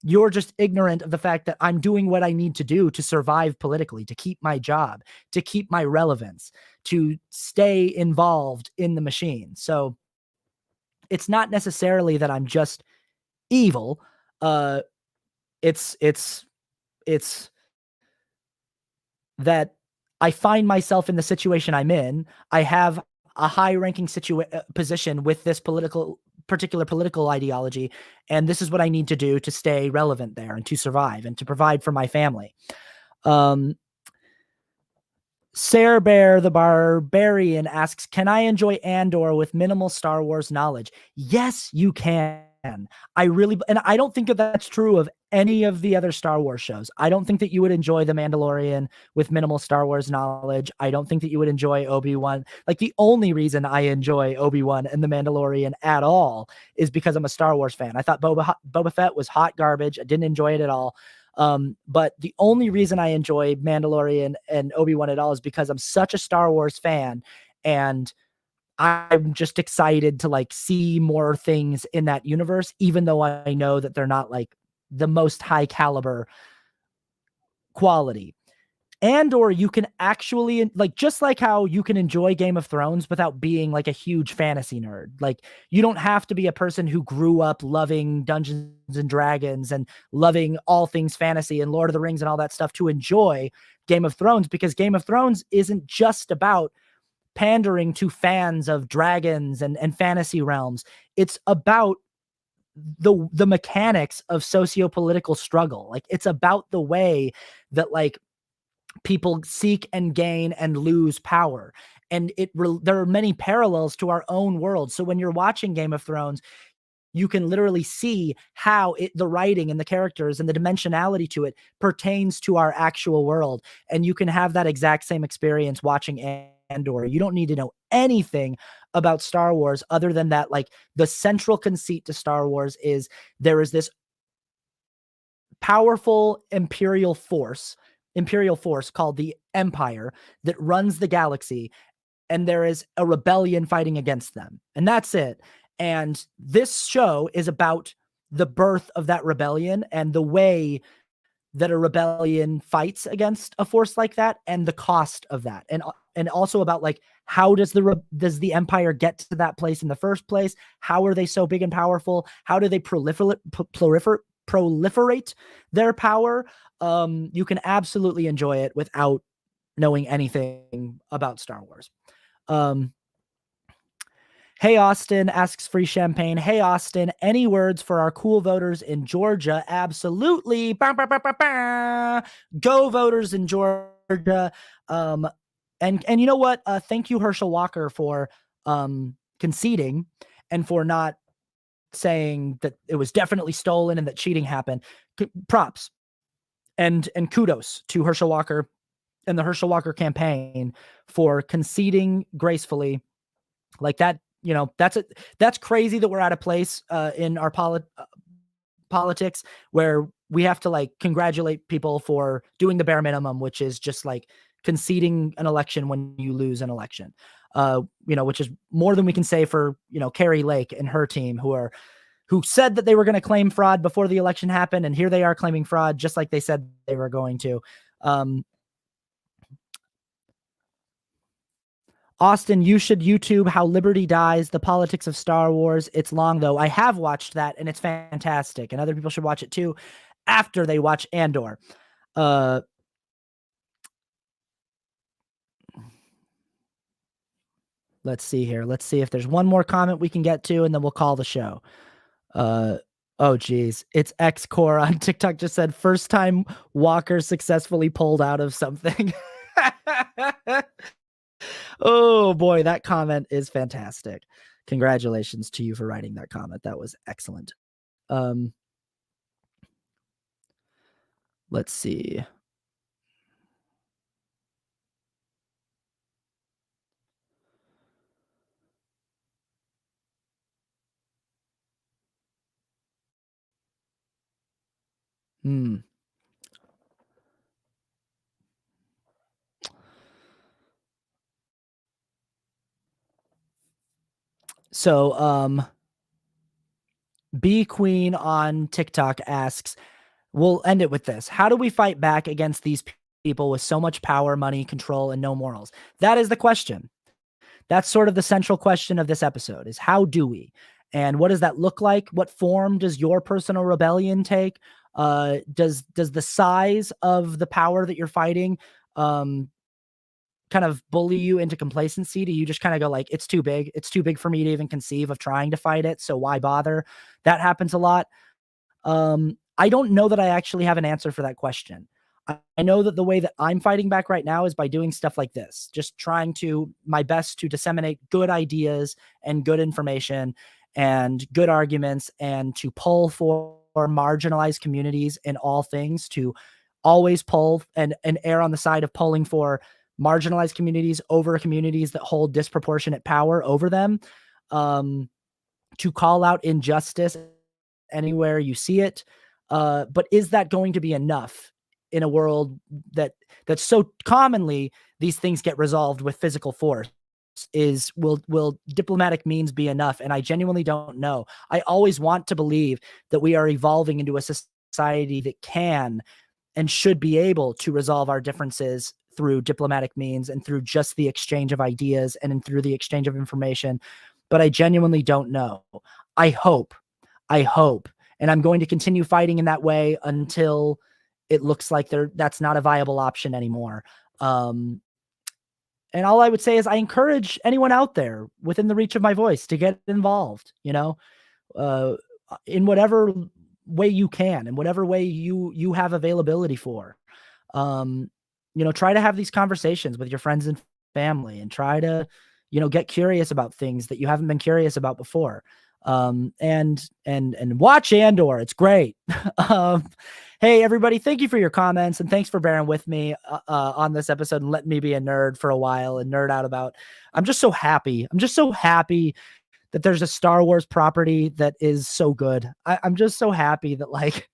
you're just ignorant of the fact that I'm doing what I need to do to survive politically, to keep my job, to keep my relevance, to stay involved in the machine. So it's not necessarily that I'm just evil. It's that I find myself in the situation I'm in. I have a high-ranking position with this particular political ideology, and this is what I need to do to stay relevant there and to survive and to provide for my family. Sarah Bear the Barbarian asks, can I enjoy Andor with minimal Star Wars knowledge? Yes, you can. I really, and I don't think that that's true of any of the other Star Wars shows. I don't think that you would enjoy The Mandalorian with minimal Star Wars knowledge. I don't think that you would enjoy Obi-Wan. Like, the only reason I enjoy Obi-Wan and The Mandalorian at all is because I'm a Star Wars fan. I thought Boba Fett was hot garbage. I didn't enjoy it at all. But the only reason I enjoy Mandalorian and Obi-Wan at all is because I'm such a Star Wars fan, and I'm just excited to like see more things in that universe, even though I know that they're not like the most high caliber quality. Andor, you can actually, like, just like how you can enjoy Game of Thrones without being like a huge fantasy nerd. Like, you don't have to be a person who grew up loving Dungeons and Dragons and loving all things fantasy and Lord of the Rings and all that stuff to enjoy Game of Thrones, because Game of Thrones isn't just about pandering to fans of dragons and fantasy realms. It's about the mechanics of socio-political struggle. Like, it's about the way that like people seek and gain and lose power. And there are many parallels to our own world. So when you're watching Game of Thrones, you can literally see how the writing and the characters and the dimensionality to it pertains to our actual world. And you can have that exact same experience watching Andor. You don't need to know anything about Star Wars other than that, like, the central conceit to Star Wars is there is this powerful imperial force called the Empire that runs the galaxy, and there is a rebellion fighting against them. And that's it. And this show is about the birth of that rebellion and the way that a rebellion fights against a force like that and the cost of that. And also about like, how does the Empire get to that place in the first place? How are they so big and powerful? How do they proliferate their power? You can absolutely enjoy it without knowing anything about Star Wars. Hey Austin asks free champagne. Hey Austin, any words for our cool voters in Georgia? Absolutely. Bah, bah, bah, bah, bah. Go voters in Georgia. And you know what? Thank you, Herschel Walker, for conceding and for not saying that it was definitely stolen and that cheating happened. Props and kudos to Herschel Walker and the Herschel Walker campaign for conceding gracefully like that. You know, that's crazy that we're at a place in our politics where we have to like congratulate people for doing the bare minimum, which is just like conceding an election when you lose an election. Which is more than we can say for, Carrie Lake and her team who said that they were going to claim fraud before the election happened, and here they are claiming fraud just like they said they were going to. Austin, you should YouTube How Liberty Dies, The Politics of Star Wars. It's long, though. I have watched that, and it's fantastic. And other people should watch it, too, after they watch Andor. Let's see here. Let's see if there's one more comment we can get to, and then we'll call the show. Oh, geez. It's X-Core on TikTok just said, first time Walker successfully pulled out of something. Oh boy, that comment is fantastic. Congratulations to you for writing that comment. That was excellent. Let's see. So, B Queen on TikTok asks, we'll end it with this. How do we fight back against these people with so much power, money, control, and no morals? That is the question. That's sort of the central question of this episode is how do we? And what does that look like? What form does your personal rebellion take? Does the size of the power that you're fighting kind of bully you into complacency? Do you just kind of go like, it's too big. It's too big for me to even conceive of trying to fight it. So why bother? That happens a lot. I don't know that I actually have an answer for that question. I know that the way that I'm fighting back right now is by doing stuff like this, just trying to my best to disseminate good ideas and good information and good arguments and to pull for marginalized communities in all things, to always pull and err on the side of pulling for marginalized communities over communities that hold disproportionate power over them, to call out injustice anywhere you see it. But is that going to be enough in a world that's so commonly these things get resolved with physical force? Will diplomatic means be enough? And I genuinely don't know. I always want to believe that we are evolving into a society that can and should be able to resolve our differences through diplomatic means and through just the exchange of ideas and through the exchange of information. But I genuinely don't know. I hope, I hope, and I'm going to continue fighting in that way until it looks like that's not a viable option anymore. And all I would say is I encourage anyone out there within the reach of my voice to get involved, uh, in whatever way you can, in whatever way you have availability for. Um, try to have these conversations with your friends and family and try to, get curious about things that you haven't been curious about before. And watch Andor. It's great. um, Hey, everybody, thank you for your comments and thanks for bearing with me on this episode and letting me be a nerd for a while and nerd out about. I'm just so happy. I'm just so happy that there's a Star Wars property that is so good. I'm just so happy that like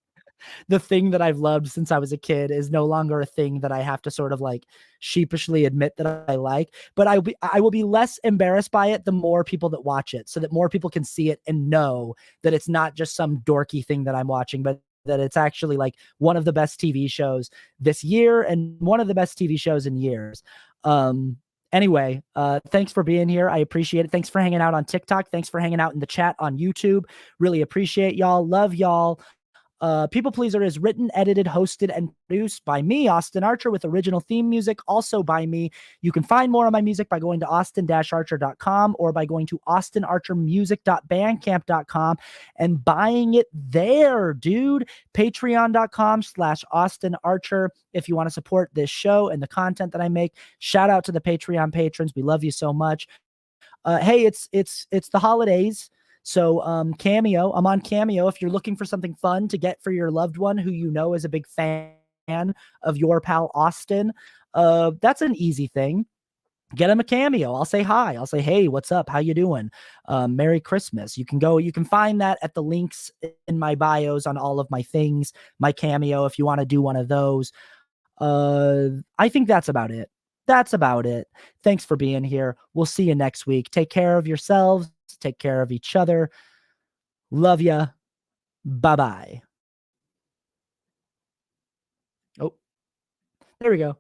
the thing that I've loved since I was a kid is no longer a thing that I have to sort of like sheepishly admit that I like, but I will be less embarrassed by it the more people that watch it, so that more people can see it and know that it's not just some dorky thing that I'm watching, but that it's actually like one of the best TV shows this year and one of the best TV shows in years. Anyway, thanks for being here. I appreciate it. Thanks for hanging out on TikTok. Thanks for hanging out in the chat on YouTube. Really appreciate y'all. Love y'all. People Pleaser is written, edited, hosted, and produced by me, Austin Archer, with original theme music also by me. You can find more of my music by going to austin-archer.com or by going to austinarchermusic.bandcamp.com and buying it there, dude. Patreon.com/Austin Archer if you want to support this show and the content that I make. Shout out to the Patreon patrons. We love you so much. Hey, it's the holidays. So Cameo, I'm on Cameo. If you're looking for something fun to get for your loved one who you know is a big fan of your pal Austin, that's an easy thing. Get him a Cameo. I'll say hi. I'll say, hey, what's up? How you doing? Merry Christmas. You can find that at the links in my bios on all of my things, my Cameo, if you want to do one of those. I think that's about it. That's about it. Thanks for being here. We'll see you next week. Take care of yourselves. Take care of each other. Love ya. Bye-bye. Oh, there we go.